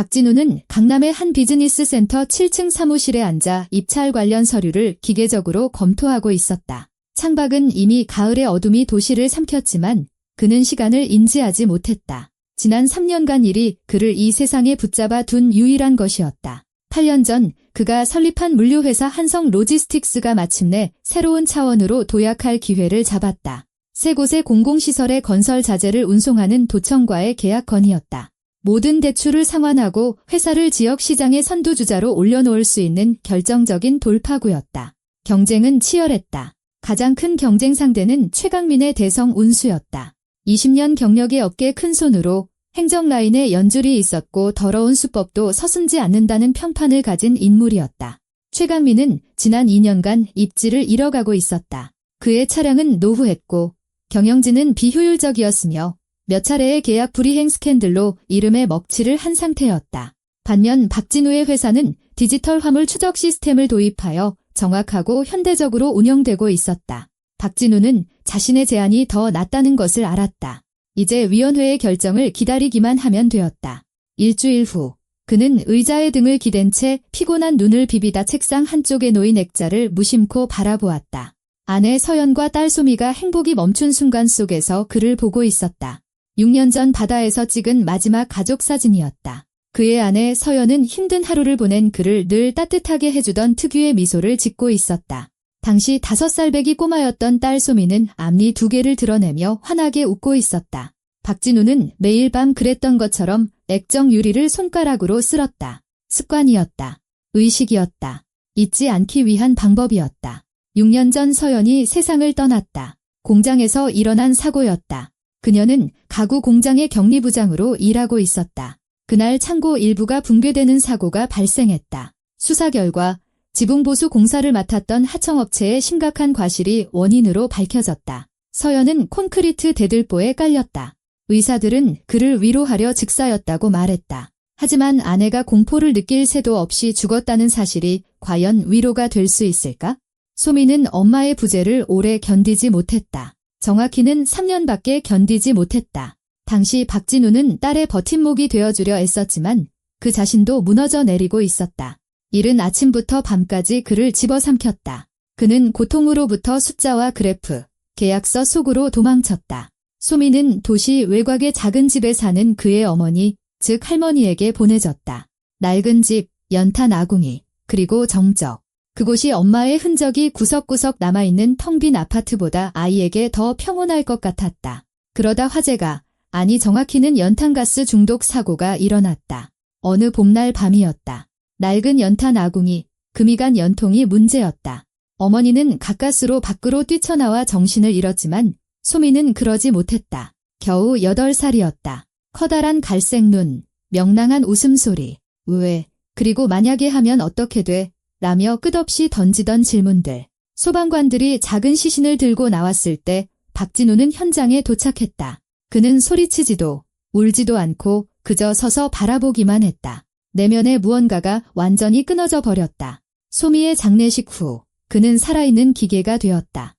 박진우는 강남의 한 비즈니스 센터 7층 사무실에 앉아 입찰 관련 서류를 기계적으로 검토하고 있었다. 창밖은 이미 가을의 어둠이 도시를 삼켰지만 그는 시간을 인지하지 못했다. 지난 3년간 일이 그를 이 세상에 붙잡아 둔 유일한 것이었다. 8년 전 그가 설립한 물류회사 한성 로지스틱스가 마침내 새로운 차원으로 도약할 기회를 잡았다. 세 곳의 공공시설의 건설 자재를 운송하는 도청과의 계약 건이었다. 모든 대출을 상환하고 회사를 지역 시장의 선두주자로 올려놓을 수 있는 결정적인 돌파구였다. 경쟁은 치열했다. 가장 큰 경쟁 상대는 최강민의 대성 운수였다. 20년 경력의 업계 큰손으로 행정 라인에 연줄이 있었고 더러운 수법도 서슴지 않는다는 평판을 가진 인물이었다. 최강민은 지난 2년간 입지를 잃어가고 있었다. 그의 차량은 노후했고 경영진은 비효율적이었으며 몇 차례의 계약 불이행 스캔들로 이름에 먹칠을 한 상태였다. 반면 박진우의 회사는 디지털 화물 추적 시스템을 도입하여 정확하고 현대적으로 운영되고 있었다. 박진우는 자신의 제안이 더 낫다는 것을 알았다. 이제 위원회의 결정을 기다리기만 하면 되었다. 일주일 후 그는 의자에 등을 기댄 채 피곤한 눈을 비비다 책상 한쪽에 놓인 액자를 무심코 바라보았다. 아내 서연과 딸 소미가 행복이 멈춘 순간 속에서 그를 보고 있었다. 6년 전 바다에서 찍은 마지막 가족 사진이었다. 그의 아내 서연은 힘든 하루를 보낸 그를 늘 따뜻하게 해주던 특유의 미소를 짓고 있었다. 당시 5살배기 꼬마였던 딸 소미는 앞니 2개를 드러내며 환하게 웃고 있었다. 박진우는 매일 밤 그랬던 것처럼 액정 유리를 손가락으로 쓸었다. 습관이었다. 의식이었다. 잊지 않기 위한 방법이었다. 6년 전 서연이 세상을 떠났다. 공장에서 일어난 사고였다. 그녀는 가구 공장의 격리부장으로 일하고 있었다. 그날 창고 일부가 붕괴되는 사고가 발생했다. 수사 결과 지붕보수 공사를 맡았던 하청업체의 심각한 과실이 원인으로 밝혀졌다. 서연은 콘크리트 대들보에 깔렸다. 의사들은 그를 위로하려 즉사였다고 말했다. 하지만 아내가 공포를 느낄 새도 없이 죽었다는 사실이 과연 위로가 될 수 있을까? 소미는 엄마의 부재를 오래 견디지 못했다. 정확히는 3년밖에 견디지 못했다. 당시 박진우는 딸의 버팀목이 되어주려 애썼지만 그 자신도 무너져 내리고 있었다. 이른 아침부터 밤까지 그를 집어삼켰다. 그는 고통으로부터 숫자와 그래프, 계약서 속으로 도망쳤다. 소미는 도시 외곽의 작은 집에 사는 그의 어머니, 즉 할머니에게 보내졌다. 낡은 집, 연탄 아궁이, 그리고 정적. 그곳이 엄마의 흔적이 구석구석 남아있는 텅 빈 아파트보다 아이에게 더 평온할 것 같았다. 그러다 화재가, 아니 정확히는 연탄가스 중독 사고가 일어났다. 어느 봄날 밤이었다. 낡은 연탄 아궁이, 금이 간 연통이 문제였다. 어머니는 가까스로 밖으로 뛰쳐나와 정신을 잃었지만 소미는 그러지 못했다. 겨우 8살이었다. 커다란 갈색 눈, 명랑한 웃음소리, 왜, 그리고 만약에 하면 어떻게 돼? 라며 끝없이 던지던 질문들. 소방관들이 작은 시신을 들고 나왔을 때 박진우는 현장에 도착했다. 그는 소리치지도 울지도 않고 그저 서서 바라보기만 했다. 내면의 무언가가 완전히 끊어져 버렸다. 소미의 장례식 후 그는 살아있는 기계가 되었다.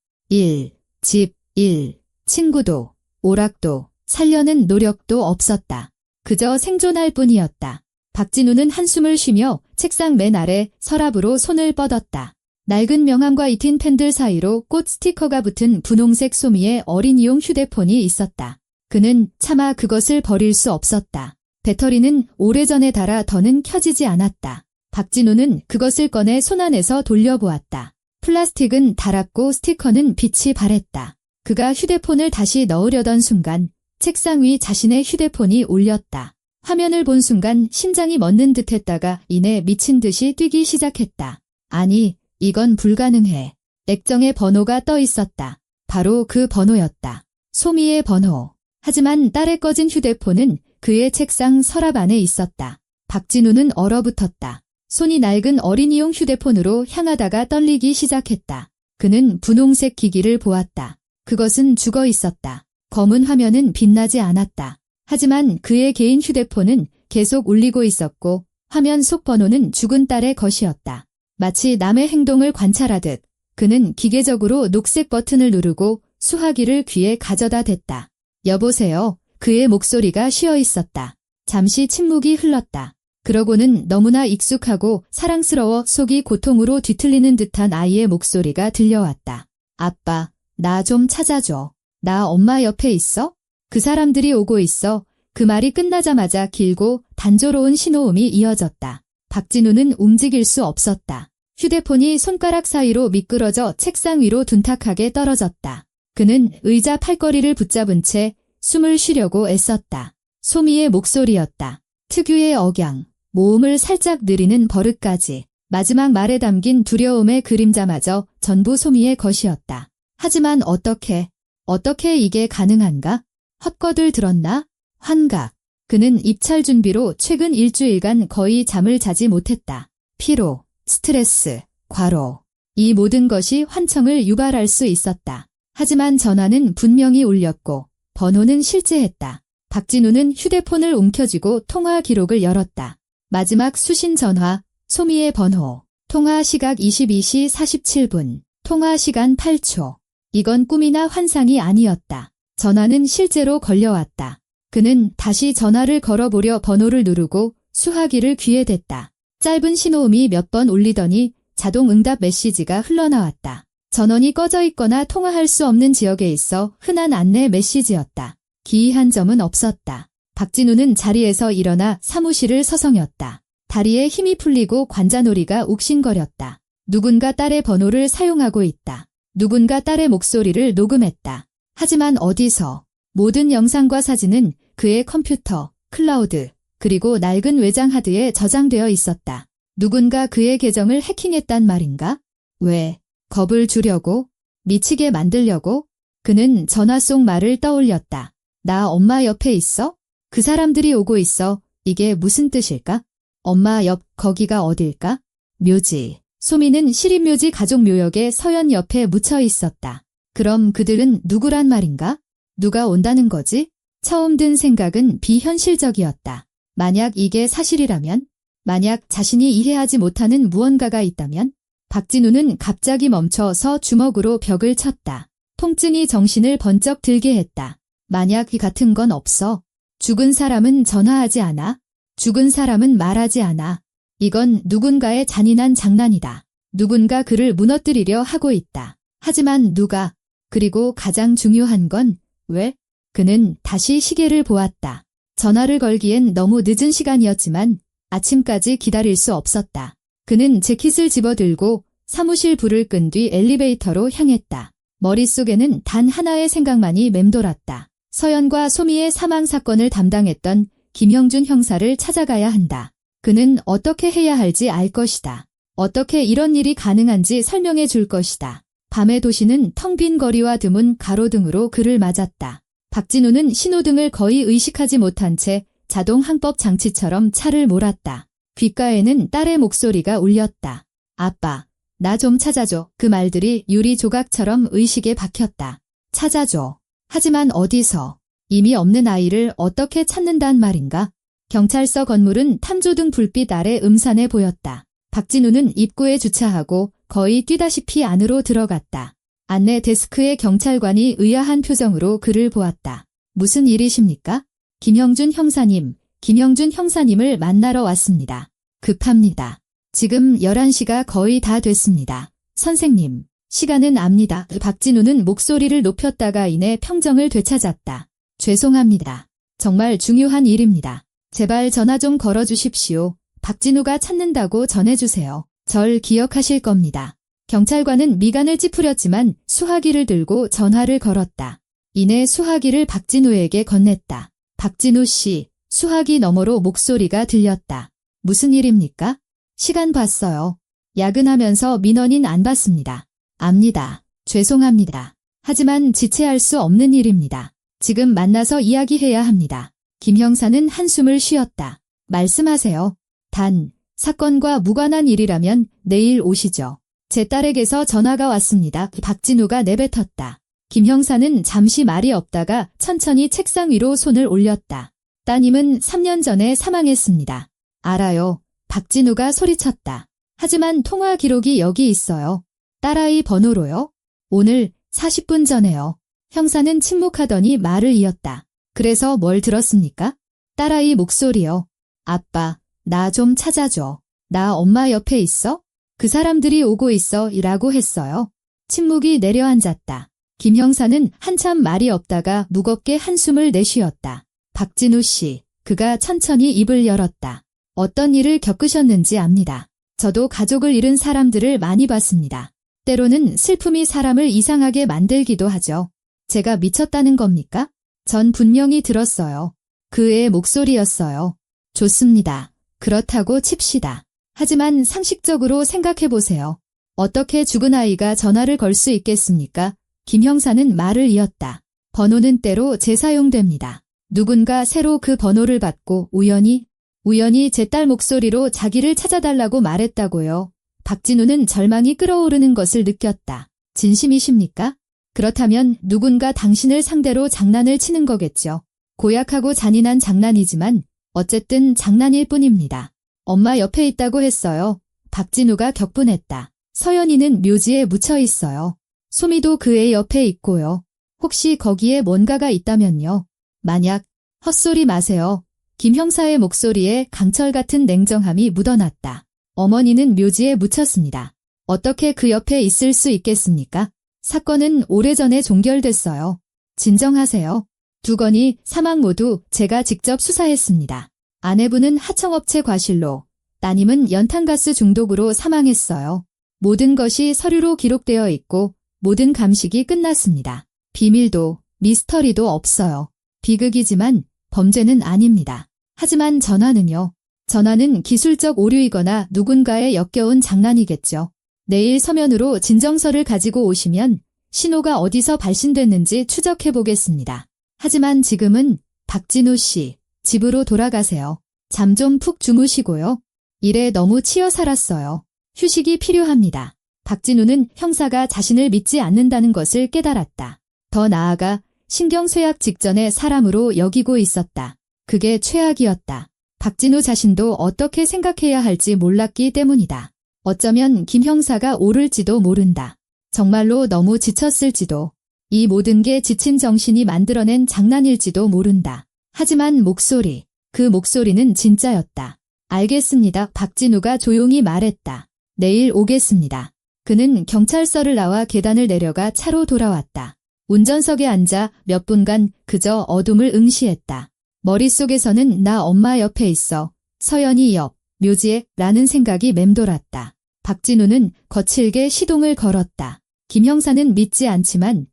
집, 친구도, 오락도, 살려는 노력도 없었다. 그저 생존할 뿐이었다. 박진우는 한숨을 쉬며 책상 맨 아래 서랍으로 손을 뻗었다. 낡은 명함과 익힌 펜들 사이로 꽃 스티커가 붙은 분홍색 소미의 어린이용 휴대폰이 있었다. 그는 차마 그것을 버릴 수 없었다. 배터리는 오래전에 닳아 더는 켜지지 않았다. 박진우는 그것을 꺼내 손안에서 돌려보았다. 플라스틱은 닳았고 스티커는 빛이 바랬다. 그가 휴대폰을 다시 넣으려던 순간 책상 위 자신의 휴대폰이 울렸다. 화면을 본 순간 심장이 멎는 듯했다가 이내 미친 듯이 뛰기 시작했다. 아니, 이건 불가능해. 액정에 번호가 떠 있었다. 바로 그 번호였다. 소미의 번호. 하지만 딸의 꺼진 휴대폰은 그의 책상 서랍 안에 있었다. 박진우는 얼어붙었다. 손이 낡은 어린이용 휴대폰으로 향하다가 떨리기 시작했다. 그는 분홍색 기기를 보았다. 그것은 죽어 있었다. 검은 화면은 빛나지 않았다. 하지만 그의 개인 휴대폰은 계속 울리고 있었고 화면 속 번호는 죽은 딸의 것이었다. 마치 남의 행동을 관찰하듯 그는 기계적으로 녹색 버튼을 누르고 수화기를 귀에 가져다 댔다. 여보세요. 그의 목소리가 쉬어 있었다. 잠시 침묵이 흘렀다. 그러고는 너무나 익숙하고 사랑스러워 속이 고통으로 뒤틀리는 듯한 아이의 목소리가 들려왔다. 아빠, 나 좀 찾아줘. 나 엄마 옆에 있어? 그 사람들이 오고 있어. 그 말이 끝나자마자 길고 단조로운 신호음이 이어졌다. 박진우는 움직일 수 없었다. 휴대폰이 손가락 사이로 미끄러져 책상 위로 둔탁하게 떨어졌다. 그는 의자 팔걸이를 붙잡은 채 숨을 쉬려고 애썼다. 소미의 목소리였다. 특유의 억양, 모음을 살짝 느리는 버릇까지 마지막 말에 담긴 두려움의 그림자마저 전부 소미의 것이었다. 하지만 어떻게 이게 가능한가? 헛거들 들었나? 환각. 그는 입찰 준비로 최근 일주일간 거의 잠을 자지 못했다. 피로, 스트레스, 과로. 이 모든 것이 환청을 유발할 수 있었다. 하지만 전화는 분명히 울렸고 번호는 실제했다. 박진우는 휴대폰을 움켜쥐고 통화 기록을 열었다. 마지막 수신 전화, 소미의 번호. 통화 시각 22시 47분. 통화 시간 8초. 이건 꿈이나 환상이 아니었다. 전화는 실제로 걸려왔다. 그는 다시 전화를 걸어보려 번호를 누르고 수화기를 귀에 댔다. 짧은 신호음이 몇 번 울리더니 자동 응답 메시지가 흘러나왔다. 전원이 꺼져 있거나 통화할 수 없는 지역에 있어 흔한 안내 메시지였다. 기이한 점은 없었다. 박진우는 자리에서 일어나 사무실을 서성였다. 다리에 힘이 풀리고 관자놀이가 욱신거렸다. 누군가 딸의 번호를 사용하고 있다. 누군가 딸의 목소리를 녹음했다. 하지만 어디서? 모든 영상과 사진은 그의 컴퓨터, 클라우드, 그리고 낡은 외장 하드에 저장되어 있었다. 누군가 그의 계정을 해킹했단 말인가? 왜? 겁을 주려고? 미치게 만들려고? 그는 전화 속 말을 떠올렸다. 나 엄마 옆에 있어? 그 사람들이 오고 있어. 이게 무슨 뜻일까? 엄마 옆, 거기가 어딜까? 묘지. 소미는 시립묘지 가족묘역에 서연 옆에 묻혀 있었다. 그럼 그들은 누구란 말인가? 누가 온다는 거지? 처음 든 생각은 비현실적이었다. 만약 이게 사실이라면? 만약 자신이 이해하지 못하는 무언가가 있다면? 박진우는 갑자기 멈춰서 주먹으로 벽을 쳤다. 통증이 정신을 번쩍 들게 했다. 만약 이 같은 건 없어. 죽은 사람은 전화하지 않아. 죽은 사람은 말하지 않아. 이건 누군가의 잔인한 장난이다. 누군가 그를 무너뜨리려 하고 있다. 하지만 누가? 그리고 가장 중요한 건 왜? 그는 다시 시계를 보았다. 전화를 걸기엔 너무 늦은 시간이었지만 아침까지 기다릴 수 없었다. 그는 재킷을 집어들고 사무실 불을 끈 뒤 엘리베이터로 향했다. 머릿속에는 단 하나의 생각만이 맴돌았다. 서연과 소미의 사망 사건을 담당했던 김형준 형사를 찾아가야 한다. 그는 어떻게 해야 할지 알 것이다. 어떻게 이런 일이 가능한지 설명해 줄 것이다. 밤의 도시는 텅 빈 거리와 드문 가로등으로 그를 맞았다. 박진우는 신호등을 거의 의식하지 못한 채 자동 항법 장치처럼 차를 몰았다. 귓가에는 딸의 목소리가 울렸다. 아빠, 나 좀 찾아줘. 그 말들이 유리 조각처럼 의식에 박혔다. 찾아줘. 하지만 어디서? 이미 없는 아이를 어떻게 찾는단 말인가? 경찰서 건물은 탐조등 불빛 아래 음산해 보였다. 박진우는 입구에 주차하고 거의 뛰다시피 안으로 들어갔다. 안내 데스크의 경찰관이 의아한 표정으로 그를 보았다. 무슨 일이십니까? 김형준 형사님을 만나러 왔습니다. 급합니다. 지금 11시가 거의 다 됐습니다. 선생님, 시간은 압니다. 박진우는 목소리를 높였다가 이내 평정을 되찾았다. 죄송합니다. 정말 중요한 일입니다. 제발 전화 좀 걸어주십시오. 박진우가 찾는다고 전해주세요. 절 기억하실 겁니다. 경찰관은 미간을 찌푸렸지만 수화기를 들고 전화를 걸었다. 이내 수화기를 박진우에게 건넸다. 박진우 씨, 수화기 너머로 목소리가 들렸다. 무슨 일입니까? 시간 봤어요. 야근하면서 민원인 안 받습니다. 압니다. 죄송합니다. 하지만 지체할 수 없는 일입니다. 지금 만나서 이야기해야 합니다. 김 형사는 한숨을 쉬었다. 말씀하세요. 단, 사건과 무관한 일이라면 내일 오시죠. 제 딸에게서 전화가 왔습니다. 박진우가 내뱉었다. 김 형사는 잠시 말이 없다가 천천히 책상 위로 손을 올렸다. 따님은 3년 전에 사망했습니다. 알아요. 박진우가 소리쳤다. 하지만 통화 기록이 여기 있어요. 딸아이 번호로요? 오늘 40분 전에요. 형사는 침묵하더니 말을 이었다. 그래서 뭘 들었습니까? 딸아이 목소리요. 아빠, 나 좀 찾아줘. 나 엄마 옆에 있어? 그 사람들이 오고 있어 이라고 했어요. 침묵이 내려앉았다. 김 형사는 한참 말이 없다가 무겁게 한숨을 내쉬었다. 박진우 씨, 그가 천천히 입을 열었다. 어떤 일을 겪으셨는지 압니다. 저도 가족을 잃은 사람들을 많이 봤습니다. 때로는 슬픔이 사람을 이상하게 만들기도 하죠. 제가 미쳤다는 겁니까? 전 분명히 들었어요. 그의 목소리였어요. 좋습니다. 그렇다고 칩시다. 하지만 상식적으로 생각해보세요. 어떻게 죽은 아이가 전화를 걸 수 있겠습니까? 김 형사는 말을 이었다. 번호는 때로 재사용됩니다. 누군가 새로 그 번호를 받고 우연히 제 딸 목소리로 자기를 찾아달라고 말했다고요. 박진우는 절망이 끓어오르는 것을 느꼈다. 진심이십니까? 그렇다면 누군가 당신을 상대로 장난을 치는 거겠죠. 고약하고 잔인한 장난이지만 어쨌든 장난일 뿐입니다. 엄마 옆에 있다고 했어요. 박진우가 격분했다. 서연이는 묘지에 묻혀 있어요. 소미도 그의 옆에 있고요. 혹시 거기에 뭔가가 있다면요. 만약 헛소리 마세요. 김 형사의 목소리에 강철 같은 냉정함이 묻어났다. 어머니는 묘지에 묻혔습니다. 어떻게 그 옆에 있을 수 있겠습니까? 사건은 오래전에 종결됐어요. 진정하세요. 두 건이 사망 모두 제가 직접 수사했습니다. 아내분은 하청업체 과실로, 따님은 연탄가스 중독으로 사망했어요. 모든 것이 서류로 기록되어 있고 모든 감식이 끝났습니다. 비밀도 미스터리도 없어요. 비극이지만 범죄는 아닙니다. 하지만 전화는요. 전화는 기술적 오류이거나 누군가의 역겨운 장난이겠죠. 내일 서면으로 진정서를 가지고 오시면 신호가 어디서 발신됐는지 추적해 보겠습니다. 하지만 지금은 박진우 씨, 집으로 돌아가세요. 잠 좀 푹 주무시고요. 일에 너무 치여 살았어요. 휴식이 필요합니다. 박진우는 형사가 자신을 믿지 않는다는 것을 깨달았다. 더 나아가 신경쇠약 직전의 사람으로 여기고 있었다. 그게 최악이었다. 박진우 자신도 어떻게 생각해야 할지 몰랐기 때문이다. 어쩌면 김 형사가 옳을지도 모른다. 정말로 너무 지쳤을지도. 이 모든 게 지친 정신이 만들어낸 장난일지도 모른다. 하지만 그 목소리는 진짜였다. 알겠습니다. 박진우가 조용히 말했다. 내일 오겠습니다. 그는 경찰서를 나와 계단을 내려가 차로 돌아왔다. 운전석에 앉아 몇 분간 그저 어둠을 응시했다. 머릿속에서는 나 엄마 옆에 있어. 서연이 옆, 묘지에 라는 생각이 맴돌았다. 박진우는 거칠게 시동을 걸었다. 김 형사는 믿지 않지만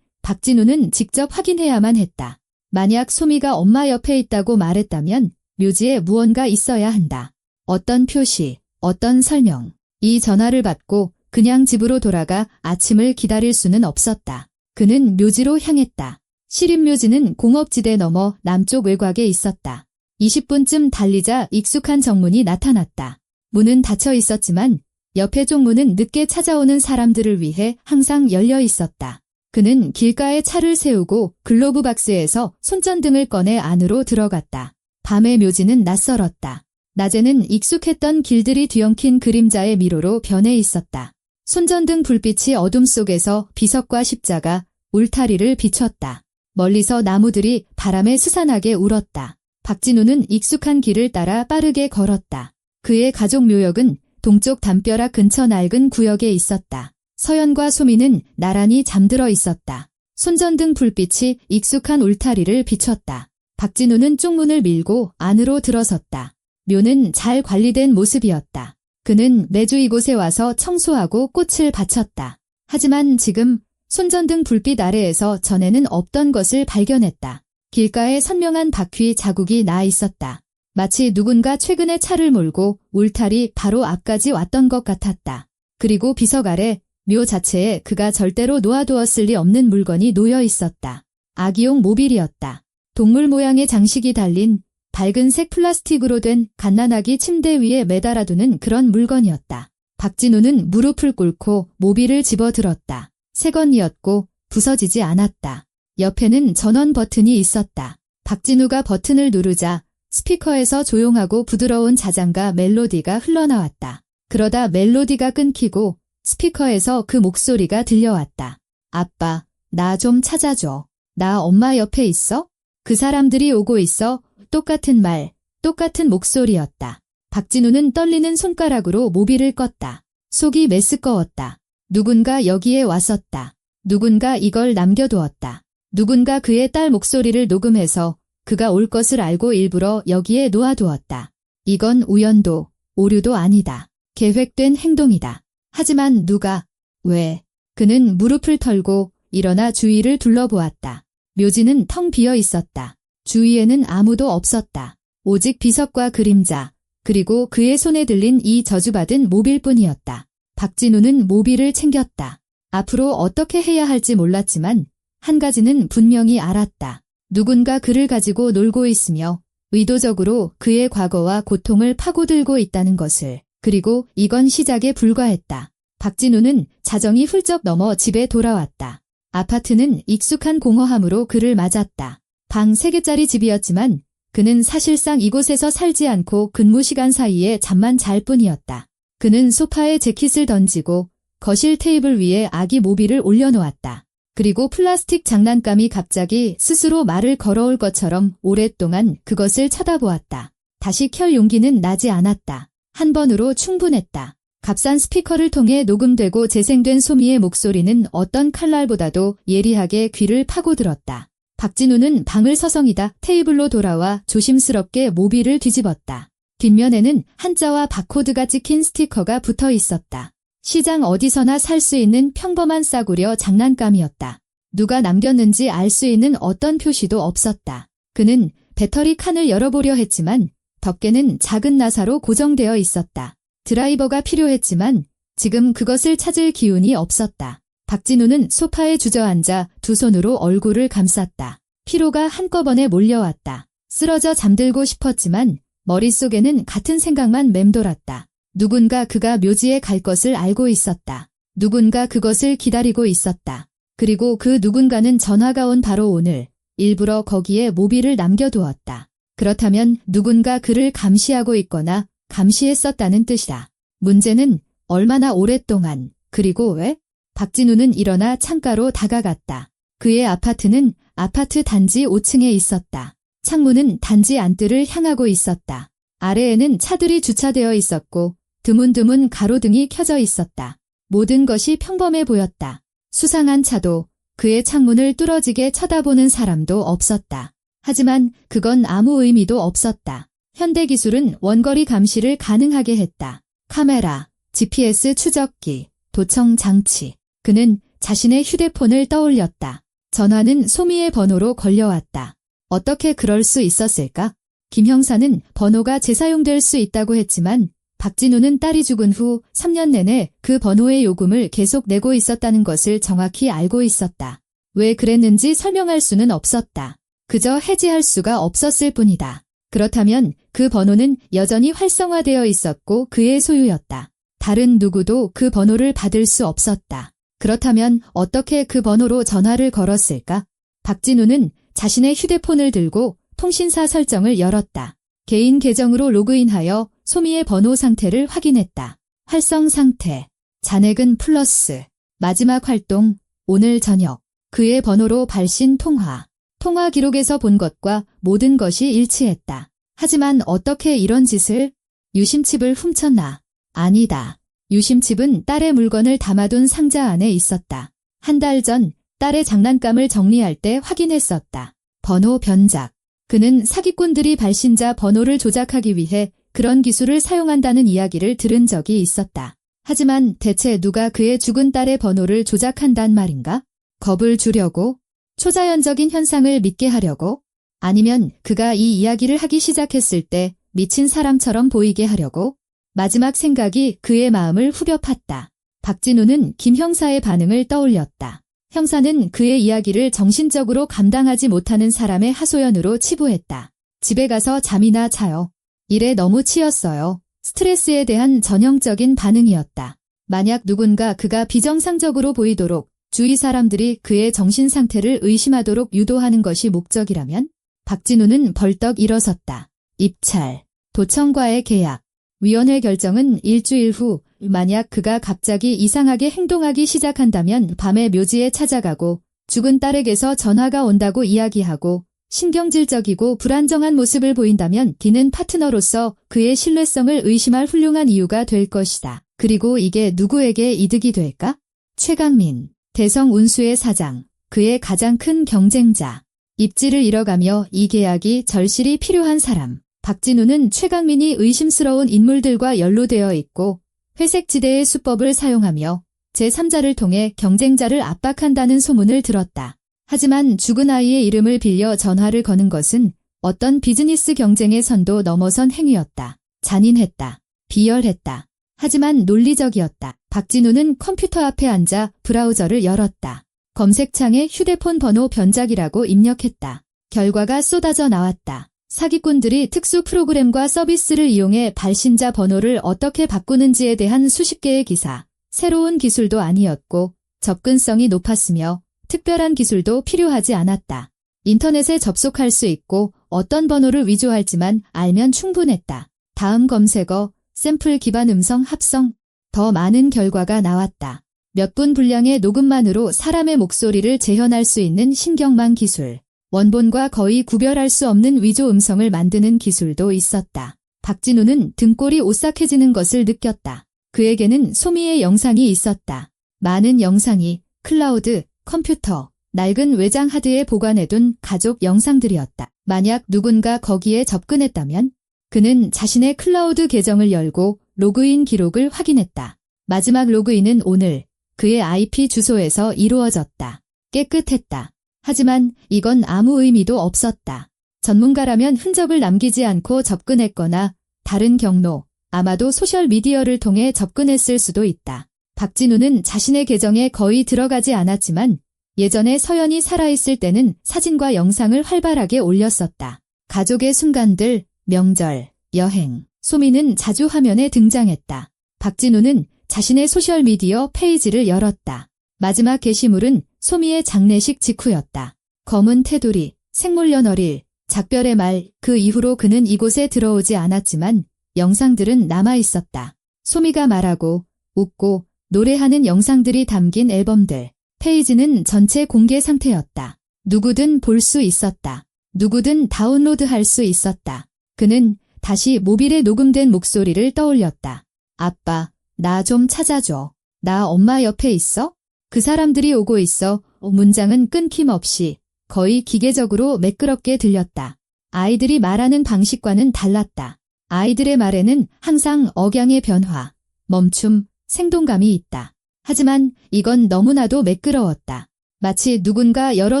박진우는 직접 확인해야만 했다. 만약 소미가 엄마 옆에 있다고 말했다면 묘지에 무언가 있어야 한다. 어떤 표시, 어떤 설명. 이 전화를 받고 그냥 집으로 돌아가 아침을 기다릴 수는 없었다. 그는 묘지로 향했다. 시립묘지는 공업지대 넘어 남쪽 외곽에 있었다. 20분쯤 달리자 익숙한 정문이 나타났다. 문은 닫혀 있었지만 옆에 쪽문은 늦게 찾아오는 사람들을 위해 항상 열려 있었다. 그는 길가에 차를 세우고 글로브 박스에서 손전등을 꺼내 안으로 들어갔다. 밤의 묘지는 낯설었다. 낮에는 익숙했던 길들이 뒤엉킨 그림자의 미로로 변해 있었다. 손전등 불빛이 어둠 속에서 비석과 십자가, 울타리를 비췄다. 멀리서 나무들이 바람에 스산하게 울었다. 박진우는 익숙한 길을 따라 빠르게 걸었다. 그의 가족 묘역은 동쪽 담벼락 근처 낡은 구역에 있었다. 서연과 소미는 나란히 잠들어 있었다. 손전등 불빛이 익숙한 울타리를 비췄다. 박진우는 쪽문을 밀고 안으로 들어섰다. 묘는 잘 관리된 모습이었다. 그는 매주 이곳에 와서 청소하고 꽃을 바쳤다. 하지만 지금 손전등 불빛 아래에서 전에는 없던 것을 발견했다. 길가에 선명한 바퀴 자국이 나 있었다. 마치 누군가 최근에 차를 몰고 울타리 바로 앞까지 왔던 것 같았다. 그리고 비석 아래 묘 자체에 그가 절대로 놓아두었을 리 없는 물건이 놓여 있었다. 아기용 모빌이었다. 동물 모양의 장식이 달린 밝은색 플라스틱으로 된 갓난아기 침대 위에 매달아두는 그런 물건이었다. 박진우는 무릎을 꿇고 모빌을 집어들었다. 새 건이었고 부서지지 않았다. 옆에는 전원 버튼이 있었다. 박진우가 버튼을 누르자 스피커에서 조용하고 부드러운 자장가 멜로디가 흘러나왔다. 그러다 멜로디가 끊기고 스피커에서 그 목소리가 들려왔다. 아빠, 나 좀 찾아줘. 나 엄마 옆에 있어? 그 사람들이 오고 있어? 똑같은 말, 똑같은 목소리였다. 박진우는 떨리는 손가락으로 모비를 껐다. 속이 메스꺼웠다. 누군가 여기에 왔었다. 누군가 이걸 남겨두었다. 누군가 그의 딸 목소리를 녹음해서 그가 올 것을 알고 일부러 여기에 놓아두었다. 이건 우연도, 오류도 아니다. 계획된 행동이다. 하지만 누가, 왜? 그는 무릎을 털고 일어나 주위를 둘러보았다. 묘지는 텅 비어 있었다. 주위에는 아무도 없었다. 오직 비석과 그림자, 그리고 그의 손에 들린 이 저주받은 모빌뿐이었다. 박진우는 모빌을 챙겼다. 앞으로 어떻게 해야 할지 몰랐지만 한 가지는 분명히 알았다. 누군가 그를 가지고 놀고 있으며 의도적으로 그의 과거와 고통을 파고들고 있다는 것을. 그리고 이건 시작에 불과했다. 박진우는 자정이 훌쩍 넘어 집에 돌아왔다. 아파트는 익숙한 공허함으로 그를 맞았다. 방 3개짜리 집이었지만 그는 사실상 이곳에서 살지 않고 근무 시간 사이에 잠만 잘 뿐이었다. 그는 소파에 재킷을 던지고 거실 테이블 위에 아기 모비를 올려놓았다. 그리고 플라스틱 장난감이 갑자기 스스로 말을 걸어올 것처럼 오랫동안 그것을 쳐다보았다. 다시 켤 용기는 나지 않았다. 한 번으로 충분했다. 값싼 스피커를 통해 녹음되고 재생된 소미의 목소리는 어떤 칼날보다도 예리하게 귀를 파고들었다. 박진우는 방을 서성이다 테이블로 돌아와 조심스럽게 모비를 뒤집었다. 뒷면에는 한자와 바코드가 찍힌 스티커가 붙어 있었다. 시장 어디서나 살 수 있는 평범한 싸구려 장난감이었다. 누가 남겼는지 알 수 있는 어떤 표시도 없었다. 그는 배터리 칸을 열어보려 했지만 덮개는 작은 나사로 고정되어 있었다. 드라이버가 필요했지만 지금 그것을 찾을 기운이 없었다. 박진우는 소파에 주저앉아 두 손으로 얼굴을 감쌌다. 피로가 한꺼번에 몰려왔다. 쓰러져 잠들고 싶었지만 머릿속에는 같은 생각만 맴돌았다. 누군가 그가 묘지에 갈 것을 알고 있었다. 누군가 그것을 기다리고 있었다. 그리고 그 누군가는 전화가 온 바로 오늘 일부러 거기에 모비를 남겨두었다. 그렇다면 누군가 그를 감시하고 있거나 감시했었다는 뜻이다. 문제는 얼마나 오랫동안, 그리고 왜? 박진우는 일어나 창가로 다가갔다. 그의 아파트는 아파트 단지 5층에 있었다. 창문은 단지 안뜰을 향하고 있었다. 아래에는 차들이 주차되어 있었고 드문드문 가로등이 켜져 있었다. 모든 것이 평범해 보였다. 수상한 차도, 그의 창문을 뚫어지게 쳐다보는 사람도 없었다. 하지만 그건 아무 의미도 없었다. 현대기술은 원거리 감시를 가능하게 했다. 카메라, GPS 추적기, 도청 장치. 그는 자신의 휴대폰을 떠올렸다. 전화는 소미의 번호로 걸려왔다. 어떻게 그럴 수 있었을까? 김 형사는 번호가 재사용될 수 있다고 했지만 박진우는 딸이 죽은 후 3년 내내 그 번호의 요금을 계속 내고 있었다는 것을 정확히 알고 있었다. 왜 그랬는지 설명할 수는 없었다. 그저 해지할 수가 없었을 뿐이다. 그렇다면 그 번호는 여전히 활성화되어 있었고 그의 소유였다. 다른 누구도 그 번호를 받을 수 없었다. 그렇다면 어떻게 그 번호로 전화를 걸었을까? 박진우는 자신의 휴대폰을 들고 통신사 설정을 열었다. 개인 계정으로 로그인하여 소미의 번호 상태를 확인했다. 활성 상태, 잔액은 플러스, 마지막 활동, 오늘 저녁, 그의 번호로 발신 통화. 통화 기록에서 본 것과 모든 것이 일치했다. 하지만 어떻게 이런 짓을? 유심칩을 훔쳤나? 아니다. 유심칩은 딸의 물건을 담아둔 상자 안에 있었다. 한 달 전 딸의 장난감을 정리할 때 확인했었다. 번호 변작. 그는 사기꾼들이 발신자 번호를 조작하기 위해 그런 기술을 사용한다는 이야기를 들은 적이 있었다. 하지만 대체 누가 그의 죽은 딸의 번호를 조작한단 말인가? 겁을 주려고? 초자연적인 현상을 믿게 하려고? 아니면 그가 이 이야기를 하기 시작했을 때 미친 사람처럼 보이게 하려고? 마지막 생각이 그의 마음을 후벼 팠다. 박진우는 김 형사의 반응을 떠올렸다. 형사는 그의 이야기를 정신적으로 감당하지 못하는 사람의 하소연으로 치부했다. 집에 가서 잠이나 자요. 일에 너무 치였어요. 스트레스에 대한 전형적인 반응이었다. 만약 누군가 그가 비정상적으로 보이도록 주위 사람들이 그의 정신 상태를 의심하도록 유도하는 것이 목적이라면? 박진우는 벌떡 일어섰다. 입찰, 도청과의 계약, 위원회 결정은 일주일 후 만약 그가 갑자기 이상하게 행동하기 시작한다면 밤에 묘지에 찾아가고 죽은 딸에게서 전화가 온다고 이야기하고 신경질적이고 불안정한 모습을 보인다면 D는 파트너로서 그의 신뢰성을 의심할 훌륭한 이유가 될 것이다. 그리고 이게 누구에게 이득이 될까? 최강민, 대성운수의 사장, 그의 가장 큰 경쟁자. 입지를 잃어가며 이 계약이 절실히 필요한 사람. 박진우는 최강민이 의심스러운 인물들과 연루되어 있고 회색지대의 수법을 사용하며 제3자를 통해 경쟁자를 압박한다는 소문을 들었다. 하지만 죽은 아이의 이름을 빌려 전화를 거는 것은 어떤 비즈니스 경쟁의 선도 넘어선 행위였다. 잔인했다. 비열했다. 하지만 논리적이었다. 박진우는 컴퓨터 앞에 앉아 브라우저를 열었다. 검색창에 휴대폰 번호 변작이라고 입력했다. 결과가 쏟아져 나왔다. 사기꾼들이 특수 프로그램과 서비스를 이용해 발신자 번호를 어떻게 바꾸는지에 대한 수십 개의 기사. 새로운 기술도 아니었고 접근성이 높았으며 특별한 기술도 필요하지 않았다. 인터넷에 접속할 수 있고 어떤 번호를 위조할지만 알면 충분했다. 다음 검색어, 샘플 기반 음성 합성. 더 많은 결과가 나왔다. 몇 분 분량의 녹음만으로 사람의 목소리를 재현할 수 있는 신경망 기술. 원본과 거의 구별할 수 없는 위조 음성을 만드는 기술도 있었다. 박진우는 등골이 오싹해지는 것을 느꼈다. 그에게는 소미의 영상이 있었다. 많은 영상이 클라우드, 컴퓨터, 낡은 외장 하드에 보관해둔 가족 영상들이었다. 만약 누군가 거기에 접근했다면 그는 자신의 클라우드 계정을 열고 로그인 기록을 확인했다. 마지막 로그인은 오늘 그의 IP 주소에서 이루어졌다. 깨끗했다. 하지만 이건 아무 의미도 없었다. 전문가라면 흔적을 남기지 않고 접근했거나 다른 경로, 아마도 소셜미디어를 통해 접근했을 수도 있다. 박진우는 자신의 계정에 거의 들어가지 않았지만 예전에 서연이 살아있을 때는 사진과 영상을 활발하게 올렸었다. 가족의 순간들, 명절, 여행, 소미는 자주 화면에 등장했다. 박진우는 자신의 소셜미디어 페이지를 열었다. 마지막 게시물은 소미의 장례식 직후였다. 검은 테두리, 생물연어릴, 작별의 말, 그 이후로 그는 이곳에 들어오지 않았지만 영상들은 남아있었다. 소미가 말하고, 웃고, 노래하는 영상들이 담긴 앨범들. 페이지는 전체 공개 상태였다. 누구든 볼 수 있었다. 누구든 다운로드할 수 있었다. 그는 다시 모빌에 녹음된 목소리를 떠올렸다. 아빠, 나 좀 찾아줘. 나 엄마 옆에 있어? 그 사람들이 오고 있어. 문장은 끊김없이 거의 기계적으로 매끄럽게 들렸다. 아이들이 말하는 방식과는 달랐다. 아이들의 말에는 항상 억양의 변화, 멈춤, 생동감이 있다. 하지만 이건 너무나도 매끄러웠다. 마치 누군가 여러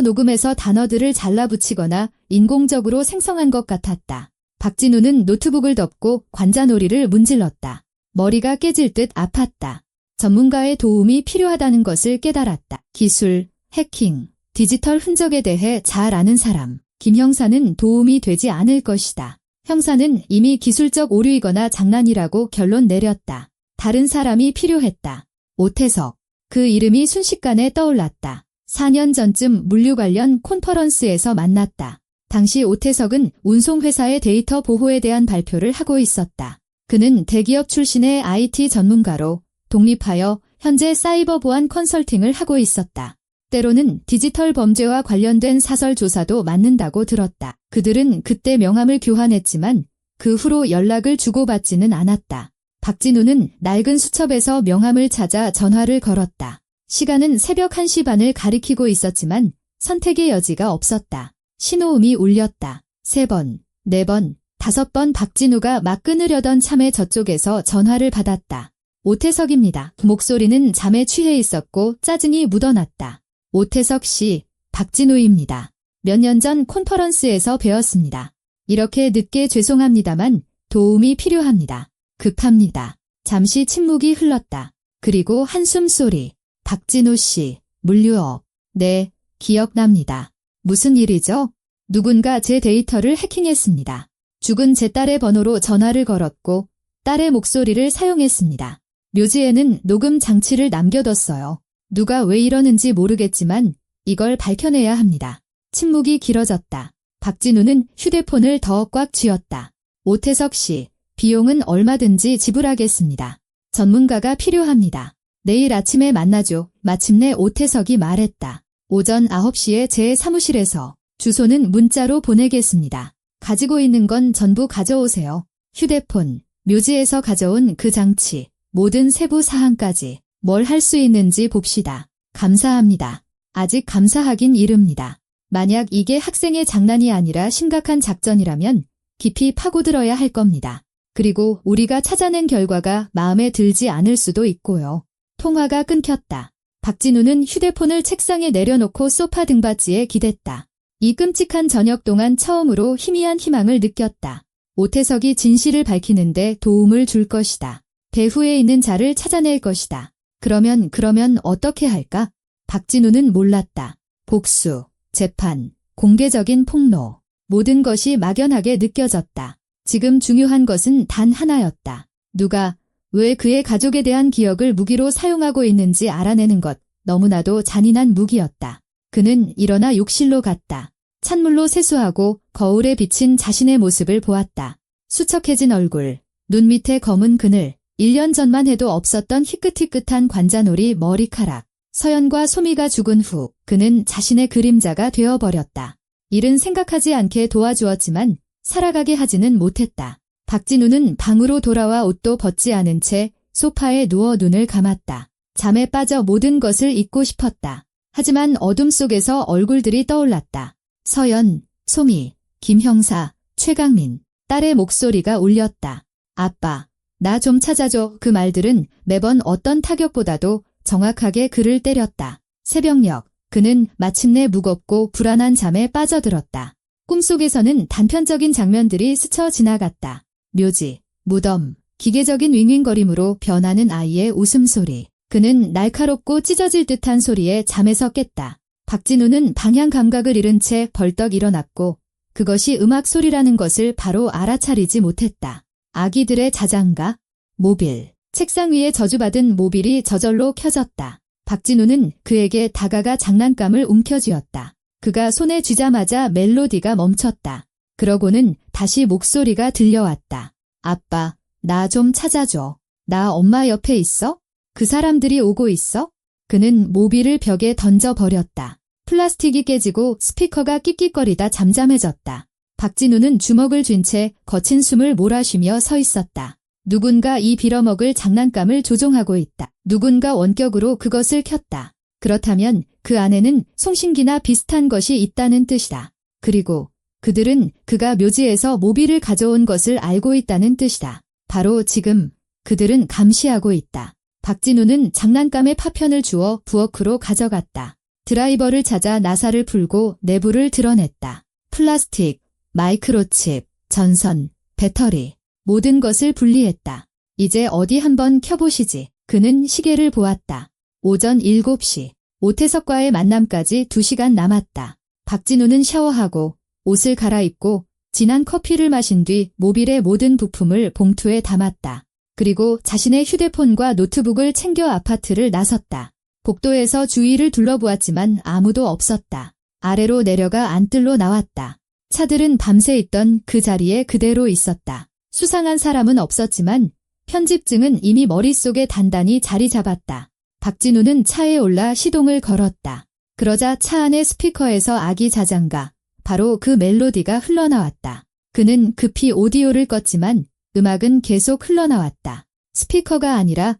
녹음에서 단어들을 잘라붙이거나 인공적으로 생성한 것 같았다. 박진우는 노트북을 덮고 관자놀이를 문질렀다. 머리가 깨질 듯 아팠다. 전문가의 도움이 필요하다는 것을 깨달았다. 기술, 해킹, 디지털 흔적에 대해 잘 아는 사람. 김 형사는 도움이 되지 않을 것이다. 형사는 이미 기술적 오류이거나 장난이라고 결론 내렸다. 다른 사람이 필요했다. 오태석. 그 이름이 순식간에 떠올랐다. 4년 전쯤 물류 관련 콘퍼런스에서 만났다. 당시 오태석은 운송회사의 데이터 보호에 대한 발표를 하고 있었다. 그는 대기업 출신의 IT 전문가로 독립하여 현재 사이버 보안 컨설팅을 하고 있었다. 때로는 디지털 범죄와 관련된 사설 조사도 맡는다고 들었다. 그들은 그때 명함을 교환했지만 그 후로 연락을 주고받지는 않았다. 박진우는 낡은 수첩에서 명함을 찾아 전화를 걸었다. 시간은 새벽 1시 반을 가리키고 있었지만 선택의 여지가 없었다. 신호음이 울렸다. 3번, 4번, 5번 박진우가 막 끊으려던 참에 저쪽에서 전화를 받았다. 오태석입니다. 목소리는 잠에 취해 있었고 짜증이 묻어났다. 오태석 씨, 박진우입니다. 몇 년 전 콘퍼런스에서 뵈었습니다. 이렇게 늦게 죄송합니다만 도움이 필요합니다. 급합니다. 잠시 침묵이 흘렀다. 그리고 한숨 소리. 박진우 씨, 물류업. 네, 기억납니다. 무슨 일이죠? 누군가 제 데이터를 해킹했습니다. 죽은 제 딸의 번호로 전화를 걸었고 딸의 목소리를 사용했습니다. 묘지에는 녹음 장치를 남겨뒀어요. 누가 왜 이러는지 모르겠지만 이걸 밝혀내야 합니다. 침묵이 길어졌다. 박진우는 휴대폰을 더 꽉 쥐었다. 오태석 씨, 비용은 얼마든지 지불하겠습니다. 전문가가 필요합니다. 내일 아침에 만나죠. 마침내 오태석이 말했다. 오전 9시에 제 사무실에서 주소는 문자로 보내겠습니다. 가지고 있는 건 전부 가져오세요. 휴대폰, 묘지에서 가져온 그 장치, 모든 세부 사항까지 뭘 할 수 있는지 봅시다. 감사합니다. 아직 감사하긴 이릅니다. 만약 이게 학생의 장난이 아니라 심각한 작전이라면 깊이 파고들어야 할 겁니다. 그리고 우리가 찾아낸 결과가 마음에 들지 않을 수도 있고요. 통화가 끊겼다. 박진우는 휴대폰을 책상에 내려놓고 소파 등받이에 기댔다. 이 끔찍한 저녁 동안 처음으로 희미한 희망을 느꼈다. 오태석이 진실을 밝히는데 도움을 줄 것이다. 배후에 있는 자를 찾아낼 것이다. 그러면 어떻게 할까? 박진우는 몰랐다. 복수, 재판, 공개적인 폭로. 모든 것이 막연하게 느껴졌다. 지금 중요한 것은 단 하나였다. 누가, 왜 그의 가족에 대한 기억을 무기로 사용하고 있는지 알아내는 것. 너무나도 잔인한 무기였다. 그는 일어나 욕실로 갔다. 찬물로 세수하고 거울에 비친 자신의 모습을 보았다. 수척해진 얼굴, 눈 밑에 검은 그늘, 1년 전만 해도 없었던 희끗희끗한 관자놀이 머리카락. 서연과 소미가 죽은 후 그는 자신의 그림자가 되어버렸다. 일은 생각하지 않게 도와주었지만 살아가게 하지는 못했다. 박진우는 방으로 돌아와 옷도 벗지 않은 채 소파에 누워 눈을 감았다. 잠에 빠져 모든 것을 잊고 싶었다. 하지만 어둠 속에서 얼굴들이 떠올랐다. 서연, 소미, 김 형사, 최강민. 딸의 목소리가 울렸다. 아빠, 나 좀 찾아줘. 그 말들은 매번 어떤 타격보다도 정확하게 그를 때렸다. 새벽녘, 그는 마침내 무겁고 불안한 잠에 빠져들었다. 꿈속에서는 단편적인 장면들이 스쳐 지나갔다. 묘지, 무덤, 기계적인 윙윙거림으로 변하는 아이의 웃음소리. 그는 날카롭고 찢어질 듯한 소리에 잠에서 깼다. 박진우는 방향 감각을 잃은 채 벌떡 일어났고 그것이 음악 소리라는 것을 바로 알아차리지 못했다. 아기들의 자장가, 모빌. 책상 위에 저주받은 모빌이 저절로 켜졌다. 박진우는 그에게 다가가 장난감을 움켜쥐었다. 그가 손에 쥐자마자 멜로디가 멈췄다. 그러고는 다시 목소리가 들려왔다. 아빠, 나 좀 찾아줘. 나 엄마 옆에 있어? 그 사람들이 오고 있어? 그는 모빌을 벽에 던져버렸다. 플라스틱이 깨지고 스피커가 끽끽거리다 잠잠해졌다. 박진우는 주먹을 쥔 채 거친 숨을 몰아쉬며 서 있었다. 누군가 이 빌어먹을 장난감을 조종하고 있다. 누군가 원격으로 그것을 켰다. 그렇다면 그 안에는 송신기나 비슷한 것이 있다는 뜻이다. 그리고 그들은 그가 묘지에서 모빌을 가져온 것을 알고 있다는 뜻이다. 바로 지금 그들은 감시하고 있다. 박진우는 장난감의 파편을 주워 부엌으로 가져갔다. 드라이버를 찾아 나사를 풀고 내부를 드러냈다. 플라스틱, 마이크로칩, 전선, 배터리, 모든 것을 분리했다. 이제 어디 한번 켜보시지. 그는 시계를 보았다. 오전 7시. 오태석과의 만남까지 2시간 남았다. 박진우는 샤워하고 옷을 갈아입고 진한 커피를 마신 뒤 모빌의 모든 부품을 봉투에 담았다. 그리고 자신의 휴대폰과 노트북을 챙겨 아파트를 나섰다. 복도에서 주위를 둘러보았지만 아무도 없었다. 아래로 내려가 안뜰로 나왔다. 차들은 밤새 있던 그 자리에 그대로 있었다. 수상한 사람은 없었지만 편집증은 이미 머릿속에 단단히 자리 잡았다. 박진우는 차에 올라 시동을 걸었다. 그러자 차 안의 스피커에서 아기 자장가, 바로 그 멜로디가 흘러나왔다. 그는 급히 오디오를 껐지만 음악은 계속 흘러나왔다. 스피커가 아니라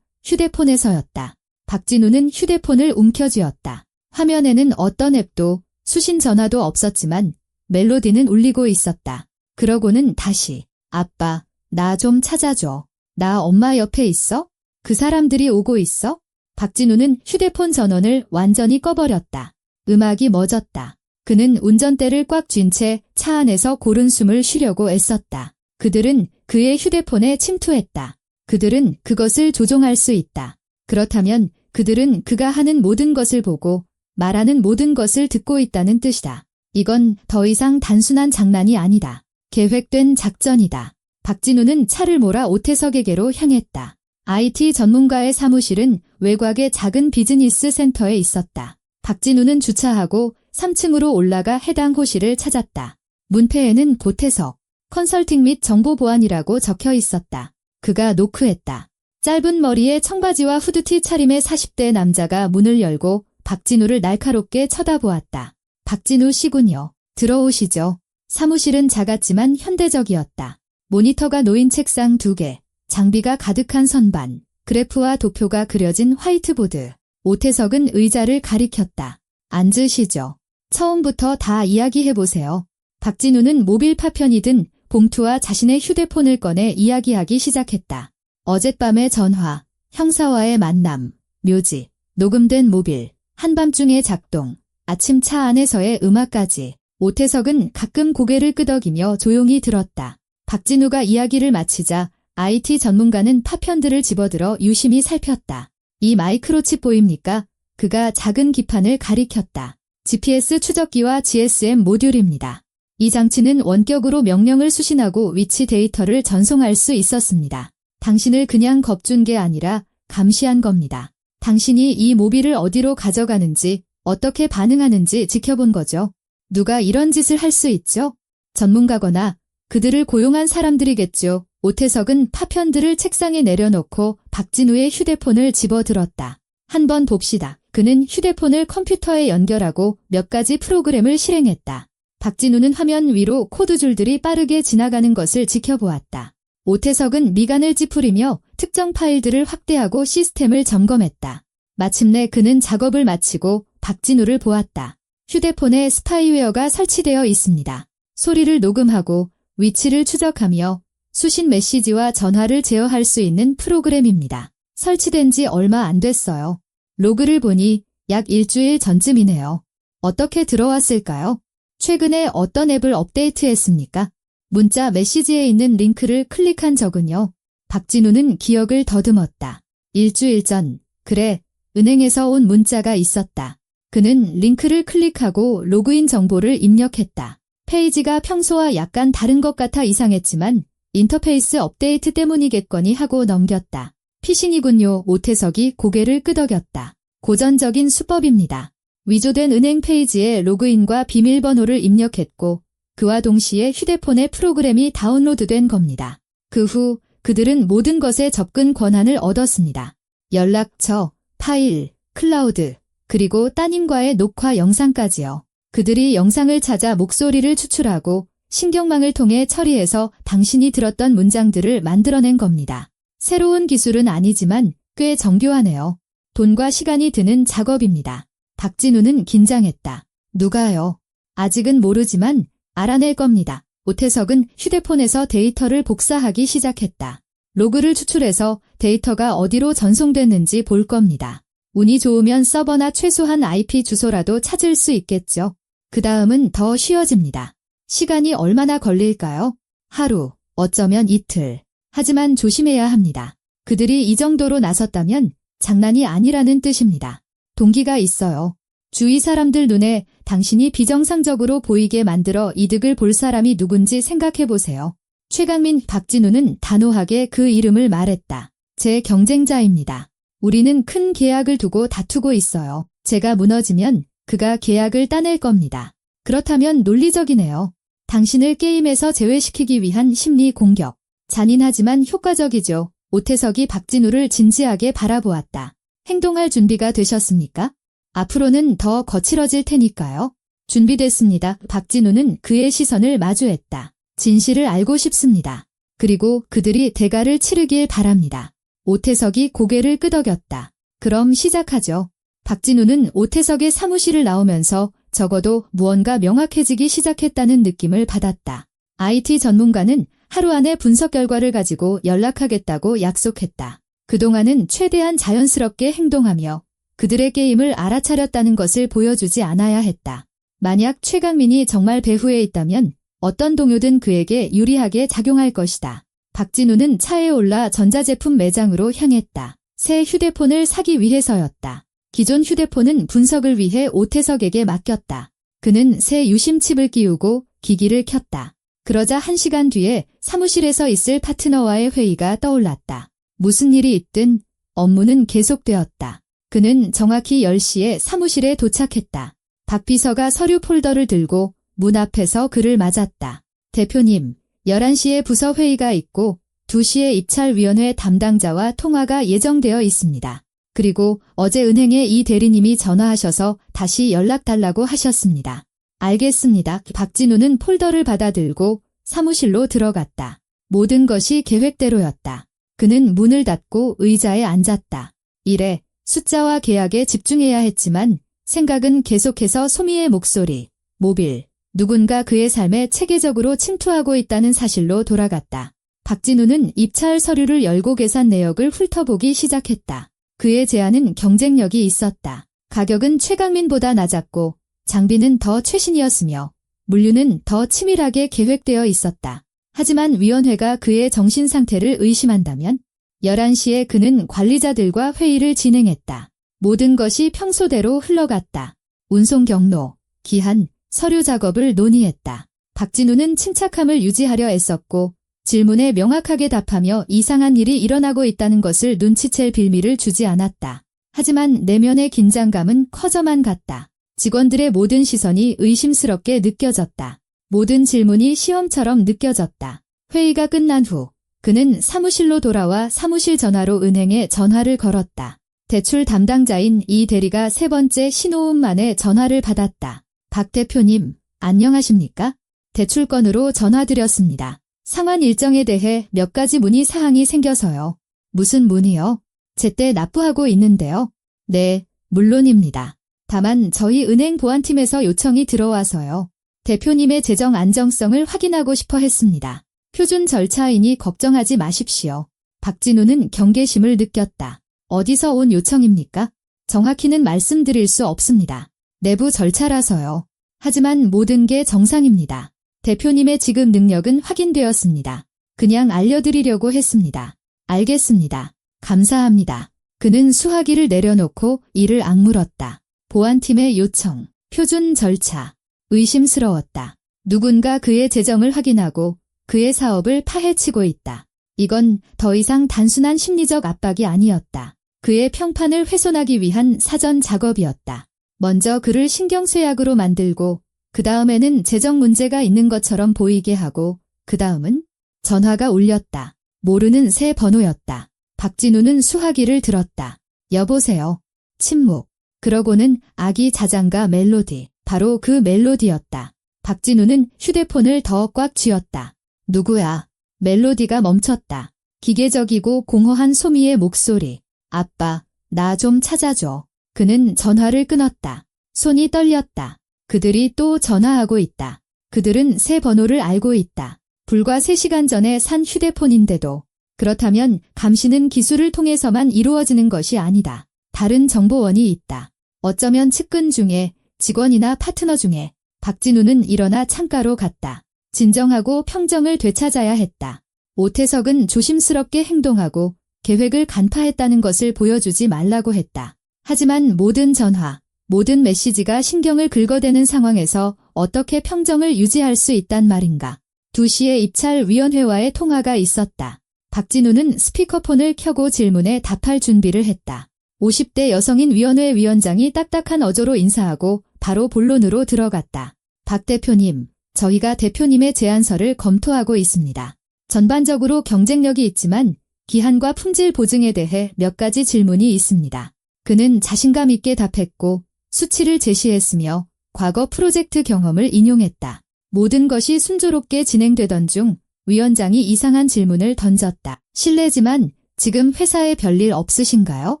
휴대폰에서였다. 박진우는 휴대폰을 움켜쥐었다. 화면에는 어떤 앱도 수신 전화도 없었지만 멜로디는 울리고 있었다. 그러고는 다시 아빠, 나 좀 찾아줘. 나 엄마 옆에 있어? 그 사람들이 오고 있어? 박진우는 휴대폰 전원을 완전히 꺼버렸다. 음악이 멎었다. 그는 운전대를 꽉 쥔 채 차 안에서 고른 숨을 쉬려고 애썼다. 그들은 그의 휴대폰에 침투했다. 그들은 그것을 조종할 수 있다. 그렇다면 그들은 그가 하는 모든 것을 보고 말하는 모든 것을 듣고 있다는 뜻이다. 이건 더 이상 단순한 장난이 아니다. 계획된 작전이다. 박진우는 차를 몰아 오태석에게로 향했다. IT 전문가의 사무실은 외곽의 작은 비즈니스 센터에 있었다. 박진우는 주차하고 3층으로 올라가 해당 호실을 찾았다. 문패에는 고태석, 컨설팅 및 정보보안이라고 적혀 있었다. 그가 노크했다. 짧은 머리에 청바지와 후드티 차림의 40대 남자가 문을 열고 박진우를 날카롭게 쳐다보았다. 박진우 씨군요. 들어오시죠. 사무실은 작았지만 현대적이었다. 모니터가 놓인 책상 2개, 장비가 가득한 선반, 그래프와 도표가 그려진 화이트보드. 오태석은 의자를 가리켰다. 앉으시죠. 처음부터 다 이야기해보세요. 박진우는 모빌 파편이 든 봉투와 자신의 휴대폰을 꺼내 이야기하기 시작했다. 어젯밤의 전화, 형사와의 만남, 묘지, 녹음된 모빌, 한밤중의 작동, 아침 차 안에서의 음악까지. 오태석은 가끔 고개를 끄덕이며 조용히 들었다. 박진우가 이야기를 마치자 IT 전문가는 파편들을 집어들어 유심히 살폈다. 이 마이크로칩 보입니까? 그가 작은 기판을 가리켰다. GPS 추적기와 GSM 모듈입니다. 이 장치는 원격으로 명령을 수신하고 위치 데이터를 전송할 수 있었습니다. 당신을 그냥 겁준 게 아니라 감시한 겁니다. 당신이 이 모빌을 어디로 가져가는지, 어떻게 반응하는지 지켜본 거죠. 누가 이런 짓을 할 수 있죠? 전문가거나 그들을 고용한 사람들이겠죠. 오태석은 파편들을 책상에 내려놓고 박진우의 휴대폰을 집어들었다. 한번 봅시다. 그는 휴대폰을 컴퓨터에 연결하고 몇 가지 프로그램을 실행했다. 박진우는 화면 위로 코드줄들이 빠르게 지나가는 것을 지켜보았다. 오태석은 미간을 찌푸리며 특정 파일들을 확대하고 시스템을 점검했다. 마침내 그는 작업을 마치고 박진우를 보았다. 휴대폰에 스파이웨어가 설치되어 있습니다. 소리를 녹음하고 위치를 추적하며 수신 메시지와 전화를 제어할 수 있는 프로그램입니다. 설치된 지 얼마 안 됐어요. 로그를 보니 약 일주일 전쯤이네요. 어떻게 들어왔을까요? 최근에 어떤 앱을 업데이트했습니까? 문자 메시지에 있는 링크를 클릭한 적은요. 박진우는 기억을 더듬었다. 일주일 전, 그래, 은행에서 온 문자가 있었다. 그는 링크를 클릭하고 로그인 정보를 입력했다. 페이지가 평소와 약간 다른 것 같아 이상했지만 인터페이스 업데이트 때문이겠거니 하고 넘겼다. 피싱이군요. 오태석이 고개를 끄덕였다. 고전적인 수법입니다. 위조된 은행 페이지에 로그인과 비밀번호를 입력했고 그와 동시에 휴대폰에 프로그램이 다운로드된 겁니다. 그 후 그들은 모든 것에 접근 권한을 얻었습니다. 연락처, 파일, 클라우드, 그리고 따님과의 녹화 영상까지요. 그들이 영상을 찾아 목소리를 추출하고 신경망을 통해 처리해서 당신이 들었던 문장들을 만들어낸 겁니다. 새로운 기술은 아니지만 꽤 정교하네요. 돈과 시간이 드는 작업입니다. 박진우는 긴장했다. 누가요? 아직은 모르지만 알아낼 겁니다. 오태석은 휴대폰에서 데이터를 복사하기 시작했다. 로그를 추출해서 데이터가 어디로 전송됐는지 볼 겁니다. 운이 좋으면 서버나 최소한 IP 주소라도 찾을 수 있겠죠. 그 다음은 더 쉬워집니다. 시간이 얼마나 걸릴까요? 하루, 어쩌면 이틀. 하지만 조심해야 합니다. 그들이 이 정도로 나섰다면 장난이 아니라는 뜻입니다. 동기가 있어요. 주위 사람들 눈에 당신이 비정상적으로 보이게 만들어 이득을 볼 사람이 누군지 생각해보세요. 최강민, 박진우는 단호하게 그 이름을 말했다. 제 경쟁자입니다. 우리는 큰 계약을 두고 다투고 있어요. 제가 무너지면 그가 계약을 따낼 겁니다. 그렇다면 논리적이네요. 당신을 게임에서 제외시키기 위한 심리 공격. 잔인하지만 효과적이죠. 오태석이 박진우를 진지하게 바라보았다. 행동할 준비가 되셨습니까? 앞으로는 더 거칠어질 테니까요. 준비됐습니다. 박진우는 그의 시선을 마주했다. 진실을 알고 싶습니다. 그리고 그들이 대가를 치르길 바랍니다. 오태석이 고개를 끄덕였다. 그럼 시작하죠. 박진우는 오태석의 사무실을 나오면서 적어도 무언가 명확해지기 시작했다는 느낌을 받았다. IT 전문가는 하루 안에 분석 결과를 가지고 연락하겠다고 약속했다. 그동안은 최대한 자연스럽게 행동하며 그들의 게임을 알아차렸다는 것을 보여주지 않아야 했다. 만약 최강민이 정말 배후에 있다면 어떤 동요든 그에게 유리하게 작용할 것이다. 박진우는 차에 올라 전자제품 매장으로 향했다. 새 휴대폰을 사기 위해서였다. 기존 휴대폰은 분석을 위해 오태석에게 맡겼다. 그는 새 유심칩을 끼우고 기기를 켰다. 그러자 1시간 뒤에 사무실에서 있을 파트너와의 회의가 떠올랐다. 무슨 일이 있든 업무는 계속되었다. 그는 정확히 10시에 사무실에 도착했다. 박 비서가 서류 폴더를 들고 문 앞에서 그를 맞았다. 대표님, 11시에 부서 회의가 있고 2시에 입찰위원회 담당자와 통화가 예정되어 있습니다. 그리고 어제 은행에 이 대리님이 전화하셔서 다시 연락 달라고 하셨습니다. 알겠습니다. 박진우는 폴더를 받아들고 사무실로 들어갔다. 모든 것이 계획대로였다. 그는 문을 닫고 의자에 앉았다. 일에, 숫자와 계약에 집중해야 했지만 생각은 계속해서 소미의 목소리, 모빌, 누군가 그의 삶에 체계적으로 침투하고 있다는 사실로 돌아갔다. 박진우는 입찰 서류를 열고 계산 내역을 훑어보기 시작했다. 그의 제안은 경쟁력이 있었다. 가격은 최강민보다 낮았고 장비는 더 최신이었으며 물류는 더 치밀하게 계획되어 있었다. 하지만 위원회가 그의 정신 상태를 의심한다면 11시에 그는 관리자들과 회의를 진행했다. 모든 것이 평소대로 흘러갔다. 운송 경로, 기한, 서류 작업을 논의했다. 박진우는 침착함을 유지하려 애썼고 질문에 명확하게 답하며 이상한 일이 일어나고 있다는 것을 눈치챌 빌미를 주지 않았다. 하지만 내면의 긴장감은 커져만 갔다. 직원들의 모든 시선이 의심스럽게 느껴졌다. 모든 질문이 시험처럼 느껴졌다. 회의가 끝난 후 그는 사무실로 돌아와 사무실 전화로 은행에 전화를 걸었다. 대출 담당자인 이 대리가 세 번째 신호음 만에 전화를 받았다. 박 대표님, 안녕하십니까? 대출건으로 전화드렸습니다. 상환 일정에 대해 몇 가지 문의 사항이 생겨서요. 무슨 문의요? 제때 납부하고 있는데요. 네, 물론입니다. 다만 저희 은행 보안팀에서 요청이 들어와서요. 대표님의 재정 안정성을 확인하고 싶어 했습니다. 표준 절차이니 걱정하지 마십시오. 박진우는 경계심을 느꼈다. 어디서 온 요청입니까? 정확히는 말씀드릴 수 없습니다. 내부 절차라서요. 하지만 모든 게 정상입니다. 대표님의 지급 능력은 확인되었습니다. 그냥 알려드리려고 했습니다. 알겠습니다. 감사합니다. 그는 수화기를 내려놓고 이를 악물었다. 보안팀의 요청, 표준 절차. 의심스러웠다. 누군가 그의 재정을 확인하고 그의 사업을 파헤치고 있다. 이건 더 이상 단순한 심리적 압박이 아니었다. 그의 평판을 훼손하기 위한 사전 작업이었다. 먼저 그를 신경쇠약으로 만들고 그 다음에는 재정 문제가 있는 것처럼 보이게 하고 그 다음은 전화가 울렸다. 모르는 새 번호였다. 박진우는 수화기를 들었다. 여보세요. 침묵. 그러고는 아기 자장가 멜로디. 바로 그 멜로디였다. 박진우는 휴대폰을 더 꽉 쥐었다. 누구야? 멜로디가 멈췄다. 기계적이고 공허한 소미의 목소리. 아빠, 나 좀 찾아줘. 그는 전화를 끊었다. 손이 떨렸다. 그들이 또 전화하고 있다. 그들은 새 번호를 알고 있다. 불과 3시간 전에 산 휴대폰인데도. 그렇다면 감시는 기술을 통해서만 이루어지는 것이 아니다. 다른 정보원이 있다. 어쩌면 측근 중에 직원이나 파트너 중에. 박진우는 일어나 창가로 갔다. 진정하고 평정을 되찾아야 했다. 오태석은 조심스럽게 행동하고 계획을 간파했다는 것을 보여주지 말라고 했다. 하지만 모든 전화, 모든 메시지가 신경을 긁어대는 상황에서 어떻게 평정을 유지할 수 있단 말인가. 2시에 입찰위원회와의 통화가 있었다. 박진우는 스피커폰을 켜고 질문에 답할 준비를 했다. 50대 여성인 위원회 위원장이 딱딱한 어조로 인사하고 바로 본론으로 들어갔다. 박 대표님, 저희가 대표님의 제안서를 검토하고 있습니다. 전반적으로 경쟁력이 있지만 기한과 품질 보증에 대해 몇 가지 질문이 있습니다. 그는 자신감 있게 답했고 수치를 제시했으며 과거 프로젝트 경험을 인용했다. 모든 것이 순조롭게 진행되던 중 위원장이 이상한 질문을 던졌다. 실례지만 지금 회사에 별일 없으신가요?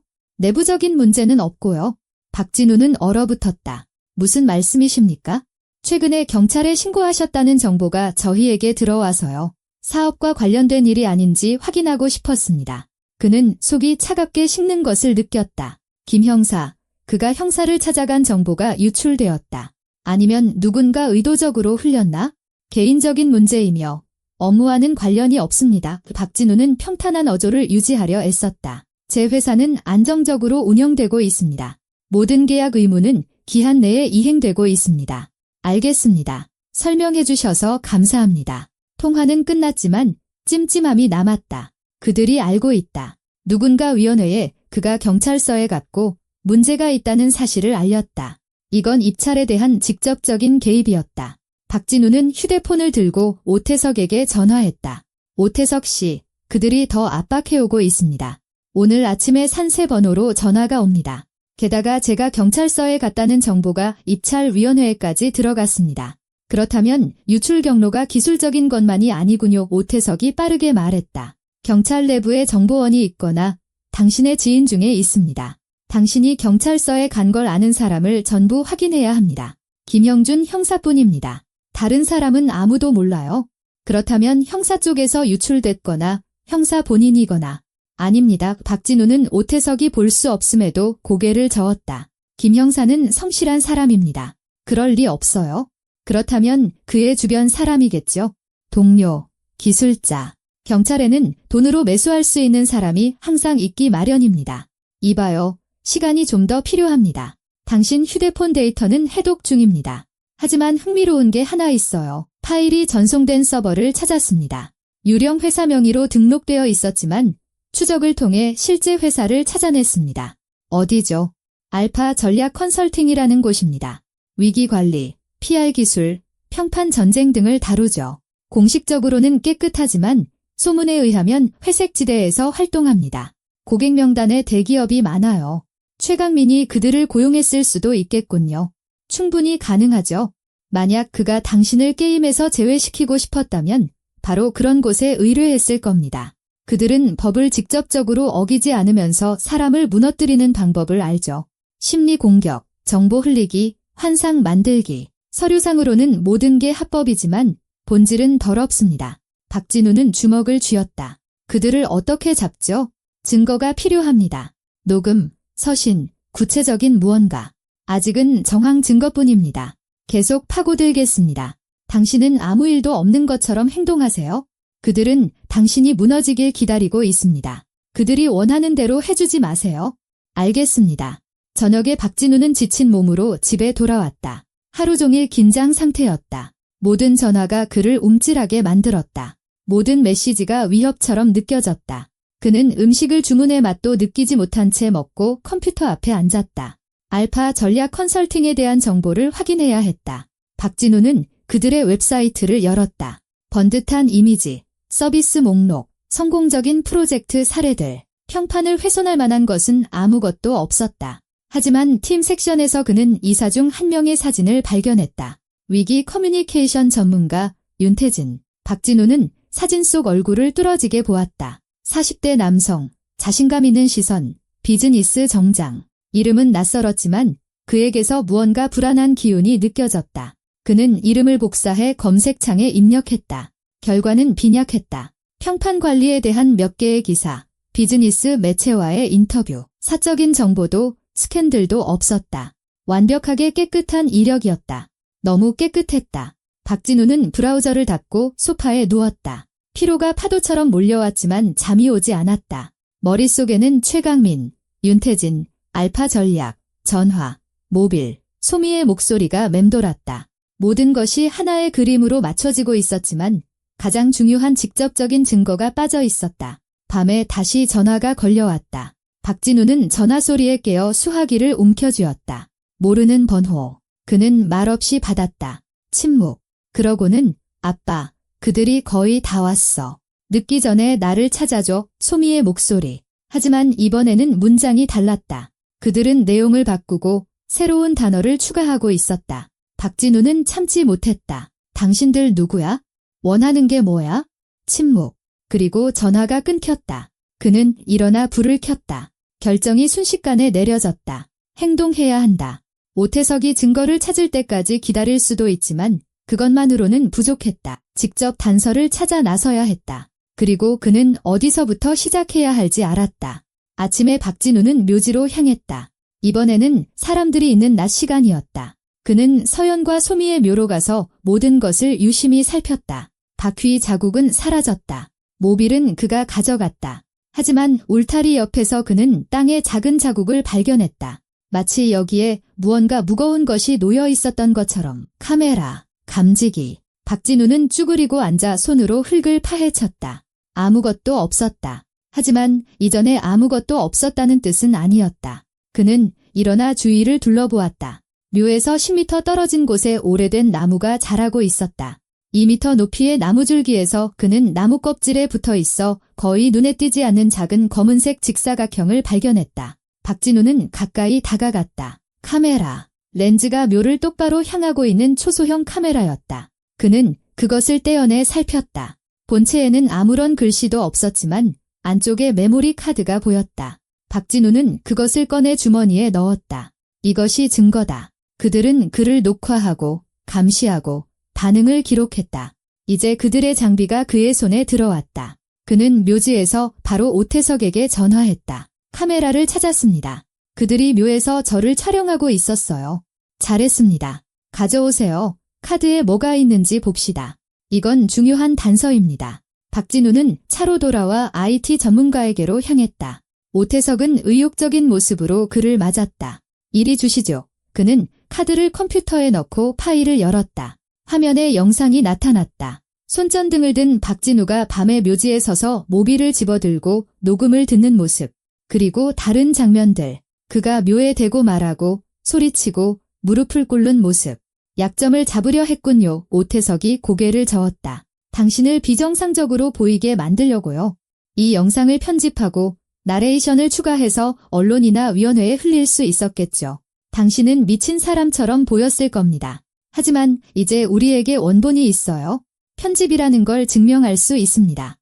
내부적인 문제는 없고요. 박진우는 얼어붙었다. 무슨 말씀이십니까? 최근에 경찰에 신고하셨다는 정보가 저희에게 들어와서요. 사업과 관련된 일이 아닌지 확인하고 싶었습니다. 그는 속이 차갑게 식는 것을 느꼈다. 김 형사, 그가 형사를 찾아간 정보가 유출되었다. 아니면 누군가 의도적으로 흘렸나? 개인적인 문제이며 업무와는 관련이 없습니다. 박진우는 평탄한 어조를 유지하려 애썼다. 제 회사는 안정적으로 운영되고 있습니다. 모든 계약 의무는 기한 내에 이행되고 있습니다. 알겠습니다. 설명해 주셔서 감사합니다. 통화는 끝났지만 찜찜함이 남았다. 그들이 알고 있다. 누군가 위원회에 그가 경찰서에 갔고 문제가 있다는 사실을 알렸다. 이건 입찰에 대한 직접적인 개입이었다. 박진우는 휴대폰을 들고 오태석에게 전화했다. 오태석 씨, 그들이 더 압박해오고 있습니다. 오늘 아침에 산세 번호로 전화가 옵니다. 게다가 제가 경찰서에 갔다는 정보가 입찰위원회에까지 들어갔습니다. 그렇다면 유출 경로가 기술적인 것만이 아니군요. 오태석이 빠르게 말했다. 경찰 내부에 정보원이 있거나 당신의 지인 중에 있습니다. 당신이 경찰서에 간 걸 아는 사람을 전부 확인해야 합니다. 김형준 형사뿐입니다. 다른 사람은 아무도 몰라요. 그렇다면 형사 쪽에서 유출됐거나 형사 본인이거나 아닙니다. 박진우는 오태석이 볼 수 없음에도 고개를 저었다. 김 형사는 성실한 사람입니다. 그럴 리 없어요. 그렇다면 그의 주변 사람이겠죠. 동료, 기술자. 경찰에는 돈으로 매수할 수 있는 사람이 항상 있기 마련입니다. 이봐요. 시간이 좀 더 필요합니다. 당신 휴대폰 데이터는 해독 중입니다. 하지만 흥미로운 게 하나 있어요. 파일이 전송된 서버를 찾았습니다. 유령 회사 명의로 등록되어 있었지만 추적을 통해 실제 회사를 찾아냈습니다. 어디죠? 알파 전략 컨설팅이라는 곳입니다. 위기관리, PR 기술, 평판 전쟁 등을 다루죠. 공식적으로는 깨끗하지만 소문에 의하면 회색지대에서 활동합니다. 고객 명단에 대기업이 많아요. 최강민이 그들을 고용했을 수도 있겠군요. 충분히 가능하죠. 만약 그가 당신을 게임에서 제외시키고 싶었다면 바로 그런 곳에 의뢰했을 겁니다. 그들은 법을 직접적으로 어기지 않으면서 사람을 무너뜨리는 방법을 알죠. 심리 공격, 정보 흘리기, 환상 만들기. 서류상으로는 모든 게 합법이지만 본질은 더럽습니다. 박진우는 주먹을 쥐었다. 그들을 어떻게 잡죠? 증거가 필요합니다. 녹음, 서신, 구체적인 무언가. 아직은 정황 증거뿐입니다. 계속 파고들겠습니다. 당신은 아무 일도 없는 것처럼 행동하세요. 그들은 당신이 무너지길 기다리고 있습니다. 그들이 원하는 대로 해주지 마세요. 알겠습니다. 저녁에 박진우는 지친 몸으로 집에 돌아왔다. 하루 종일 긴장 상태였다. 모든 전화가 그를 움찔하게 만들었다. 모든 메시지가 위협처럼 느껴졌다. 그는 음식을 주문해 맛도 느끼지 못한 채 먹고 컴퓨터 앞에 앉았다. 알파 전략 컨설팅에 대한 정보를 확인해야 했다. 박진우는 그들의 웹사이트를 열었다. 번듯한 이미지, 서비스 목록, 성공적인 프로젝트 사례들, 평판을 훼손할 만한 것은 아무것도 없었다. 하지만 팀 섹션에서 그는 이사 중 한 명의 사진을 발견했다. 위기 커뮤니케이션 전문가 윤태진. 박진우는 사진 속 얼굴을 뚫어지게 보았다. 40대 남성, 자신감 있는 시선, 비즈니스 정장. 이름은 낯설었지만 그에게서 무언가 불안한 기운이 느껴졌다. 그는 이름을 복사해 검색창에 입력했다. 결과는 빈약했다. 평판 관리에 대한 몇 개의 기사, 비즈니스 매체와의 인터뷰, 사적인 정보도 스캔들도 없었다. 완벽하게 깨끗한 이력이었다. 너무 깨끗했다. 박진우는 브라우저를 닫고 소파에 누웠다. 피로가 파도처럼 몰려왔지만 잠이 오지 않았다. 머릿속에는 최강민, 윤태진, 알파 전략, 전화, 모빌, 소미의 목소리가 맴돌았다. 모든 것이 하나의 그림으로 맞춰지고 있었지만 가장 중요한 직접적인 증거가 빠져 있었다. 밤에 다시 전화가 걸려왔다. 박진우는 전화 소리에 깨어 수화기를 움켜쥐었다. 모르는 번호. 그는 말없이 받았다. 침묵. 그러고는 아빠, 그들이 거의 다 왔어. 늦기 전에 나를 찾아줘. 소미의 목소리. 하지만 이번에는 문장이 달랐다. 그들은 내용을 바꾸고 새로운 단어를 추가하고 있었다. 박진우는 참지 못했다. 당신들 누구야? 원하는 게 뭐야? 침묵. 그리고 전화가 끊겼다. 그는 일어나 불을 켰다. 결정이 순식간에 내려졌다. 행동해야 한다. 오태석이 증거를 찾을 때까지 기다릴 수도 있지만 그것만으로는 부족했다. 직접 단서를 찾아 나서야 했다. 그리고 그는 어디서부터 시작해야 할지 알았다. 아침에 박진우는 묘지로 향했다. 이번에는 사람들이 있는 낮 시간이었다. 그는 서연과 소미의 묘로 가서 모든 것을 유심히 살폈다. 바퀴 자국은 사라졌다. 모빌은 그가 가져갔다. 하지만 울타리 옆에서 그는 땅에 작은 자국을 발견했다. 마치 여기에 무언가 무거운 것이 놓여 있었던 것처럼. 카메라, 감지기. 박진우는 쭈그리고 앉아 손으로 흙을 파헤쳤다. 아무것도 없었다. 하지만 이전에 아무것도 없었다는 뜻은 아니었다. 그는 일어나 주위를 둘러보았다. 묘에서 10m 떨어진 곳에 오래된 나무가 자라고 있었다. 2m 높이의 나무줄기에서 그는 나무 껍질에 붙어 있어 거의 눈에 띄지 않는 작은 검은색 직사각형을 발견했다. 박진우는 가까이 다가갔다. 카메라. 렌즈가 묘를 똑바로 향하고 있는 초소형 카메라였다. 그는 그것을 떼어내 살폈다. 본체에는 아무런 글씨도 없었지만 안쪽에 메모리 카드가 보였다. 박진우는 그것을 꺼내 주머니에 넣었다. 이것이 증거다. 그들은 그를 녹화하고 감시하고 반응을 기록했다. 이제 그들의 장비가 그의 손에 들어왔다. 그는 묘지에서 바로 오태석에게 전화했다. 카메라를 찾았습니다. 그들이 묘에서 저를 촬영하고 있었어요. 잘했습니다. 가져오세요. 카드에 뭐가 있는지 봅시다. 이건 중요한 단서입니다. 박진우는 차로 돌아와 IT 전문가에게로 향했다. 오태석은 의욕적인 모습으로 그를 맞았다. 이리 주시죠. 그는 카드를 컴퓨터에 넣고 파일을 열었다. 화면에 영상이 나타났다. 손전등을 든 박진우가 밤에 묘지에 서서 모비를 집어들고 녹음을 듣는 모습. 그리고 다른 장면들. 그가 묘에 대고 말하고 소리치고 무릎을 꿇는 모습. 약점을 잡으려 했군요. 오태석이 고개를 저었다. 당신을 비정상적으로 보이게 만들려고요. 이 영상을 편집하고 나레이션을 추가해서 언론이나 위원회에 흘릴 수 있었겠죠. 당신은 미친 사람처럼 보였을 겁니다. 하지만 이제 우리에게 원본이 있어요. 편집이라는 걸 증명할 수 있습니다.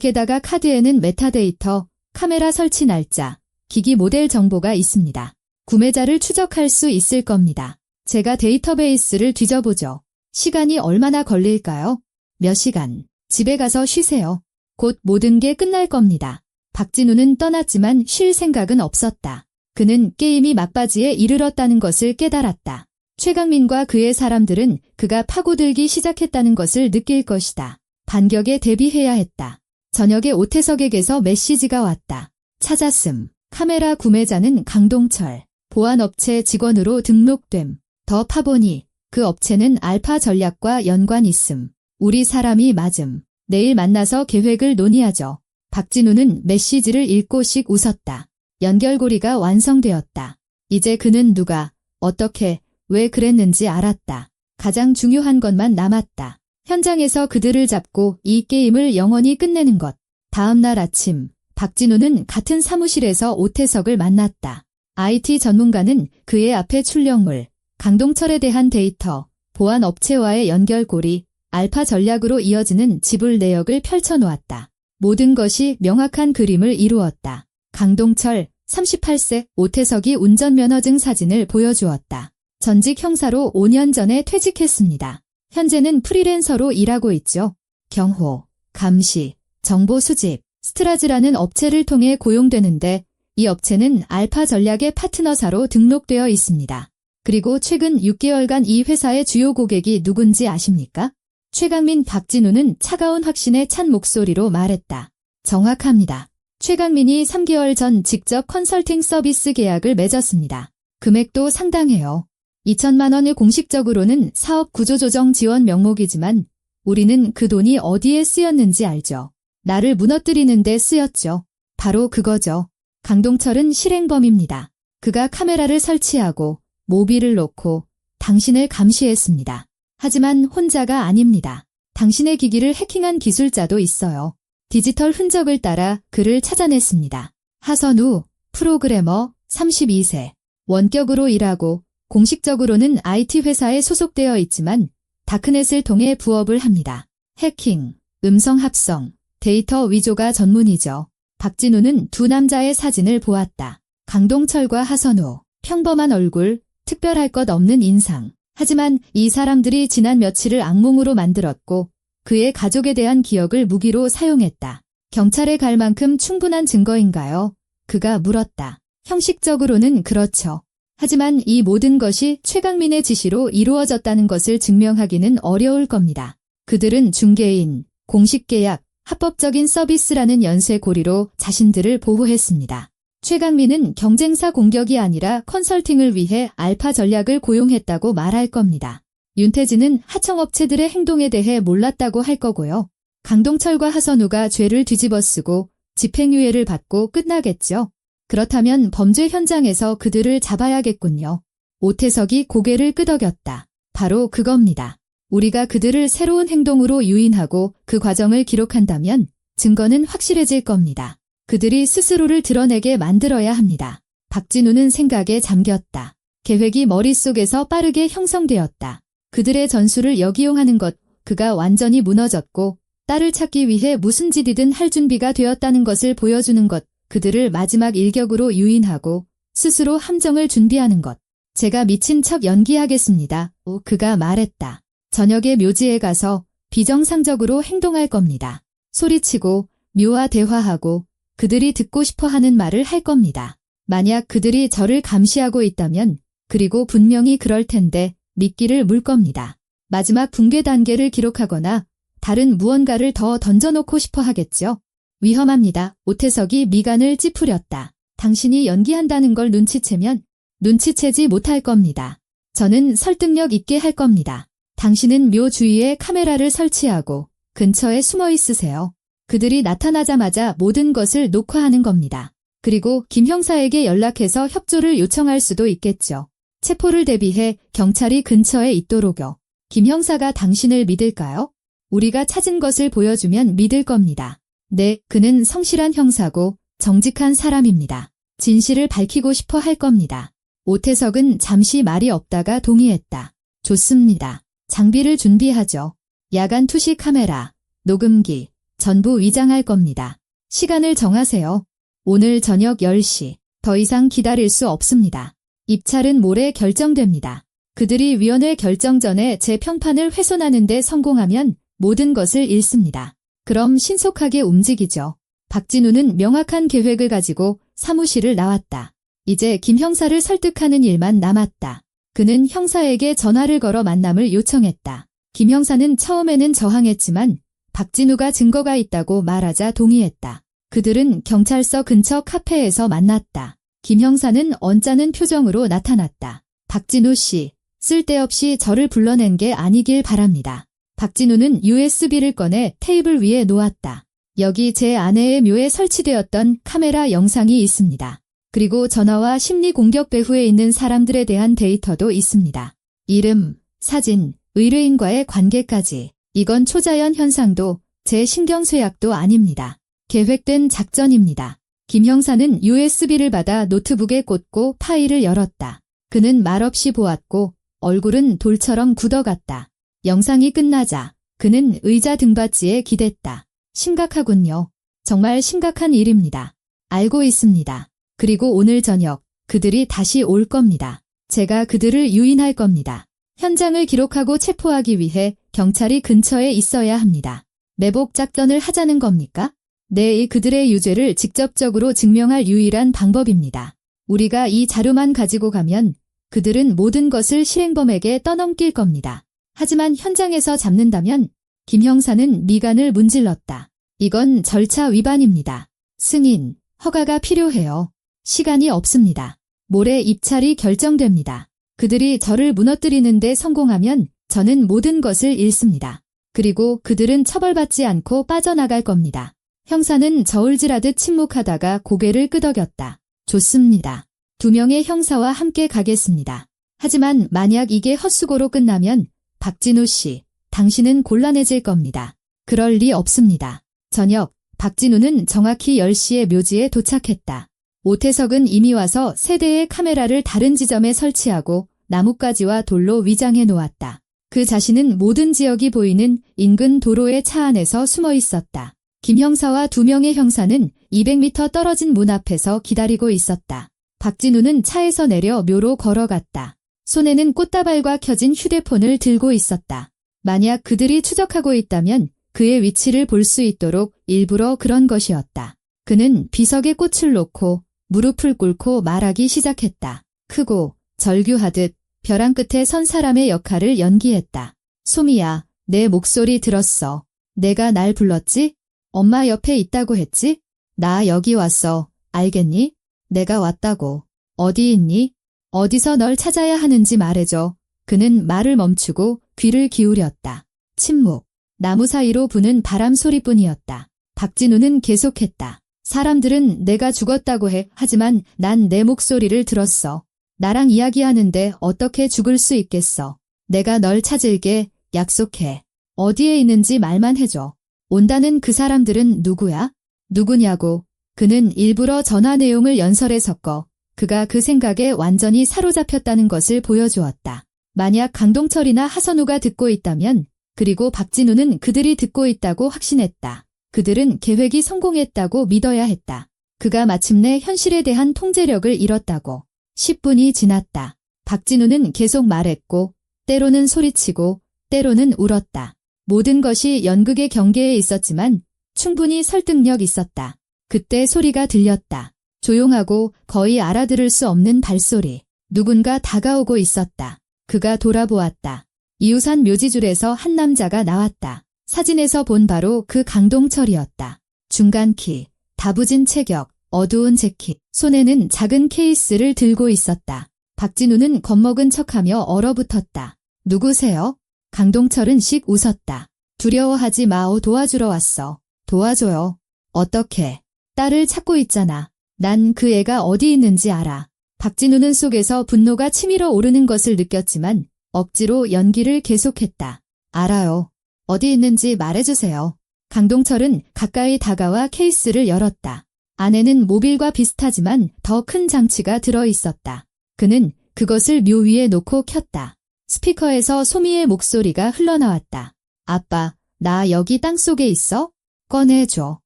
게다가 카드에는 메타데이터, 카메라 설치 날짜, 기기 모델 정보가 있습니다. 구매자를 추적할 수 있을 겁니다. 제가 데이터베이스를 뒤져보죠. 시간이 얼마나 걸릴까요? 몇 시간. 집에 가서 쉬세요. 곧 모든 게 끝날 겁니다. 박진우는 떠났지만 쉴 생각은 없었다. 그는 게임이 막바지에 이르렀다는 것을 깨달았다. 최강민과 그의 사람들은 그가 파고들기 시작했다는 것을 느낄 것이다. 반격에 대비해야 했다. 저녁에 오태석에게서 메시지가 왔다. 찾았음. 카메라 구매자는 강동철. 보안업체 직원으로 등록됨. 더 파보니 그 업체는 알파 전략과 연관 있음. 우리 사람이 맞음. 내일 만나서 계획을 논의하죠. 박진우는 메시지를 읽고씩 웃었다. 연결고리가 완성되었다. 이제 그는 누가, 어떻게, 왜 그랬는지 알았다. 가장 중요한 것만 남았다. 현장에서 그들을 잡고 이 게임을 영원히 끝내는 것. 다음 날 아침, 박진우는 같은 사무실에서 오태석을 만났다. IT 전문가는 그의 앞에 출력물, 강동철에 대한 데이터, 보안 업체와의 연결고리, 알파 전략으로 이어지는 지불 내역을 펼쳐놓았다. 모든 것이 명확한 그림을 이루었다. 강동철, 38세, 오태석이 운전면허증 사진을 보여주었다. 전직 형사로 5년 전에 퇴직했습니다. 현재는 프리랜서로 일하고 있죠. 경호, 감시, 정보 수집, 스트라즈라는 업체를 통해 고용되는데 이 업체는 알파 전략의 파트너사로 등록되어 있습니다. 그리고 최근 6개월간 이 회사의 주요 고객이 누군지 아십니까? 최강민. 박진우는 차가운 확신에 찬 목소리로 말했다. 정확합니다. 최강민이 3개월 전 직접 컨설팅 서비스 계약을 맺었습니다. 금액도 상당해요. 2천만 원을 공식적으로는 사업 구조조정 지원 명목이지만 우리는 그 돈이 어디에 쓰였는지 알죠. 나를 무너뜨리는 데 쓰였죠. 바로 그거죠. 강동철은 실행범입니다. 그가 카메라를 설치하고 모비를 놓고 당신을 감시했습니다. 하지만 혼자가 아닙니다. 당신의 기기를 해킹한 기술자도 있어요. 디지털 흔적을 따라 그를 찾아냈습니다. 하선우, 프로그래머, 32세. 원격으로 일하고 공식적으로는 IT 회사에 소속되어 있지만 다크넷을 통해 부업을 합니다. 해킹, 음성 합성, 데이터 위조가 전문이죠. 박진우는 두 남자의 사진을 보았다. 강동철과 하선우, 평범한 얼굴, 특별할 것 없는 인상. 하지만 이 사람들이 지난 며칠을 악몽으로 만들었고 그의 가족에 대한 기억을 무기로 사용했다. 경찰에 갈 만큼 충분한 증거인가요? 그가 물었다. 형식적으로는 그렇죠. 하지만 이 모든 것이 최강민의 지시로 이루어졌다는 것을 증명하기는 어려울 겁니다. 그들은 중개인, 공식계약, 합법적인 서비스라는 연쇄고리로 자신들을 보호했습니다. 최강민은 경쟁사 공격이 아니라 컨설팅을 위해 알파 전략을 고용했다고 말할 겁니다. 윤태진은 하청업체들의 행동에 대해 몰랐다고 할 거고요. 강동철과 하선우가 죄를 뒤집어쓰고 집행유예를 받고 끝나겠죠. 그렇다면 범죄 현장에서 그들을 잡아야겠군요. 오태석이 고개를 끄덕였다. 바로 그겁니다. 우리가 그들을 새로운 행동으로 유인하고 그 과정을 기록한다면 증거는 확실해질 겁니다. 그들이 스스로를 드러내게 만들어야 합니다. 박진우는 생각에 잠겼다. 계획이 머릿속에서 빠르게 형성되었다. 그들의 전술을 역이용하는 것, 그가 완전히 무너졌고 딸을 찾기 위해 무슨 짓이든 할 준비가 되었다는 것을 보여주는 것, 그들을 마지막 일격으로 유인하고 스스로 함정을 준비하는 것. 제가 미친 척 연기하겠습니다. 그가 말했다. 저녁에 묘지에 가서 비정상적으로 행동할 겁니다. 소리치고 묘와 대화하고 그들이 듣고 싶어 하는 말을 할 겁니다. 만약 그들이 저를 감시하고 있다면, 그리고 분명히 그럴 텐데 미끼를 물 겁니다. 마지막 붕괴 단계를 기록하거나 다른 무언가를 더 던져놓고 싶어 하겠죠. 위험합니다. 오태석이 미간을 찌푸렸다. 당신이 연기한다는 걸 눈치채면 눈치채지 못할 겁니다. 저는 설득력 있게 할 겁니다. 당신은 묘 주위에 카메라를 설치하고 근처에 숨어 있으세요. 그들이 나타나자마자 모든 것을 녹화하는 겁니다. 그리고 김 형사에게 연락해서 협조를 요청할 수도 있겠죠. 체포를 대비해 경찰이 근처에 있도록요. 김 형사가 당신을 믿을까요? 우리가 찾은 것을 보여주면 믿을 겁니다. 네, 그는 성실한 형사고 정직한 사람입니다. 진실을 밝히고 싶어 할 겁니다. 오태석은 잠시 말이 없다가 동의했다. 좋습니다. 장비를 준비하죠. 야간 투시 카메라, 녹음기, 전부 위장할 겁니다. 시간을 정하세요. 오늘 저녁 10시. 더 이상 기다릴 수 없습니다. 입찰은 모레 결정됩니다. 그들이 위원회 결정 전에 제 평판을 훼손하는 데 성공하면 모든 것을 잃습니다. 그럼 신속하게 움직이죠. 박진우는 명확한 계획을 가지고 사무실을 나왔다. 이제 김 형사를 설득하는 일만 남았다. 그는 형사에게 전화를 걸어 만남을 요청했다. 김 형사는 처음에는 저항했지만 박진우가 증거가 있다고 말하자 동의했다. 그들은 경찰서 근처 카페에서 만났다. 김 형사는 언짢은 표정으로 나타났다. 박진우 씨, 쓸데없이 저를 불러낸 게 아니길 바랍니다. 박진우는 USB를 꺼내 테이블 위에 놓았다. 여기 제 아내의 묘에 설치되었던 카메라 영상이 있습니다. 그리고 전화와 심리 공격 배후에 있는 사람들에 대한 데이터도 있습니다. 이름, 사진, 의뢰인과의 관계까지. 이건 초자연 현상도 제 신경쇠약도 아닙니다. 계획된 작전입니다. 김 형사는 USB를 받아 노트북에 꽂고 파일을 열었다. 그는 말없이 보았고 얼굴은 돌처럼 굳어갔다. 영상이 끝나자 그는 의자 등받이에 기댔다. 심각하군요. 정말 심각한 일입니다. 알고 있습니다. 그리고 오늘 저녁 그들이 다시 올 겁니다. 제가 그들을 유인할 겁니다. 현장을 기록하고 체포하기 위해 경찰이 근처에 있어야 합니다. 매복 작전을 하자는 겁니까? 네, 그들의 유죄를 직접적으로 증명할 유일한 방법입니다. 우리가 이 자료만 가지고 가면 그들은 모든 것을 실행범에게 떠넘길 겁니다. 하지만 현장에서 잡는다면 김 형사는 미간을 문질렀다. 이건 절차 위반입니다. 승인, 허가가 필요해요. 시간이 없습니다. 모레 입찰이 결정됩니다. 그들이 저를 무너뜨리는 데 성공하면 저는 모든 것을 잃습니다. 그리고 그들은 처벌받지 않고 빠져나갈 겁니다. 형사는 저울질하듯 침묵하다가 고개를 끄덕였다. 좋습니다. 2명의 형사와 함께 가겠습니다. 하지만 만약 이게 헛수고로 끝나면 박진우 씨, 당신은 곤란해질 겁니다. 그럴 리 없습니다. 저녁, 박진우는 정확히 10시에 묘지에 도착했다. 오태석은 이미 와서 3대의 카메라를 다른 지점에 설치하고 나뭇가지와 돌로 위장해 놓았다. 그 자신은 모든 지역이 보이는 인근 도로의 차 안에서 숨어 있었다. 김 형사와 2명의 형사는 200m 떨어진 문 앞에서 기다리고 있었다. 박진우는 차에서 내려 묘로 걸어갔다. 손에는 꽃다발과 켜진 휴대폰을 들고 있었다. 만약 그들이 추적하고 있다면 그의 위치를 볼 수 있도록 일부러 그런 것이었다. 그는 비석에 꽃을 놓고 무릎을 꿇고 말하기 시작했다. 크고 절규하듯 벼랑 끝에 선 사람의 역할을 연기했다. 소미야, 내 목소리 들었어. 내가 날 불렀지? 엄마 옆에 있다고 했지? 나 여기 왔어. 알겠니? 내가 왔다고. 어디 있니? 어디서 널 찾아야 하는지 말해줘. 그는 말을 멈추고 귀를 기울였다. 침묵. 나무 사이로 부는 바람 소리뿐이었다. 박진우는 계속했다. 사람들은 내가 죽었다고 해. 하지만 난 내 목소리를 들었어. 나랑 이야기하는데 어떻게 죽을 수 있겠어. 내가 널 찾을게. 약속해. 어디에 있는지 말만 해줘. 온다는 그 사람들은 누구야? 누구냐고. 그는 일부러 전화 내용을 연설에 섞어 그가 그 생각에 완전히 사로잡혔다는 것을 보여주었다. 만약 강동철이나 하선우가 듣고 있다면, 그리고 박진우는 그들이 듣고 있다고 확신했다. 그들은 계획이 성공했다고 믿어야 했다. 그가 마침내 현실에 대한 통제력을 잃었다고. 10분이 지났다. 박진우는 계속 말했고, 때로는 소리치고, 때로는 울었다. 모든 것이 연극의 경계에 있었지만 충분히 설득력 있었다. 그때 소리가 들렸다. 조용하고 거의 알아들을 수 없는 발소리. 누군가 다가오고 있었다. 그가 돌아보았다. 이우산 묘지줄에서 한 남자가 나왔다. 사진에서 본 바로 그 강동철이었다. 중간 키, 다부진 체격, 어두운 재킷, 손에는 작은 케이스를 들고 있었다. 박진우는 겁먹은 척하며 얼어붙었다. 누구세요? 강동철은 씩 웃었다. 두려워하지 마오. 도와주러 왔어. 도와줘요. 어떻게? 딸을 찾고 있잖아. 난 그 애가 어디 있는지 알아. 박진우는 속에서 분노가 치밀어 오르는 것을 느꼈지만 억지로 연기를 계속했다. 알아요. 어디 있는지 말해주세요. 강동철은 가까이 다가와 케이스를 열었다. 안에는 모빌과 비슷하지만 더 큰 장치가 들어있었다. 그는 그것을 묘 위에 놓고 켰다. 스피커에서 소미의 목소리가 흘러나왔다. 아빠, 나 여기 땅속에 있어? 꺼내줘.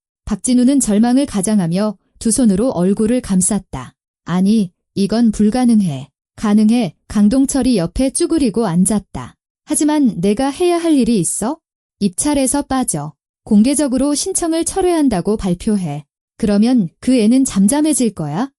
박진우는 절망을 가장하며 두 손으로 얼굴을 감쌌다. 아니, 이건 불가능해. 가능해. 강동철이 옆에 쭈그리고 앉았다. 하지만 내가 해야 할 일이 있어? 입찰에서 빠져. 공개적으로 신청을 철회한다고 발표해. 그러면 그 애는 잠잠해질 거야?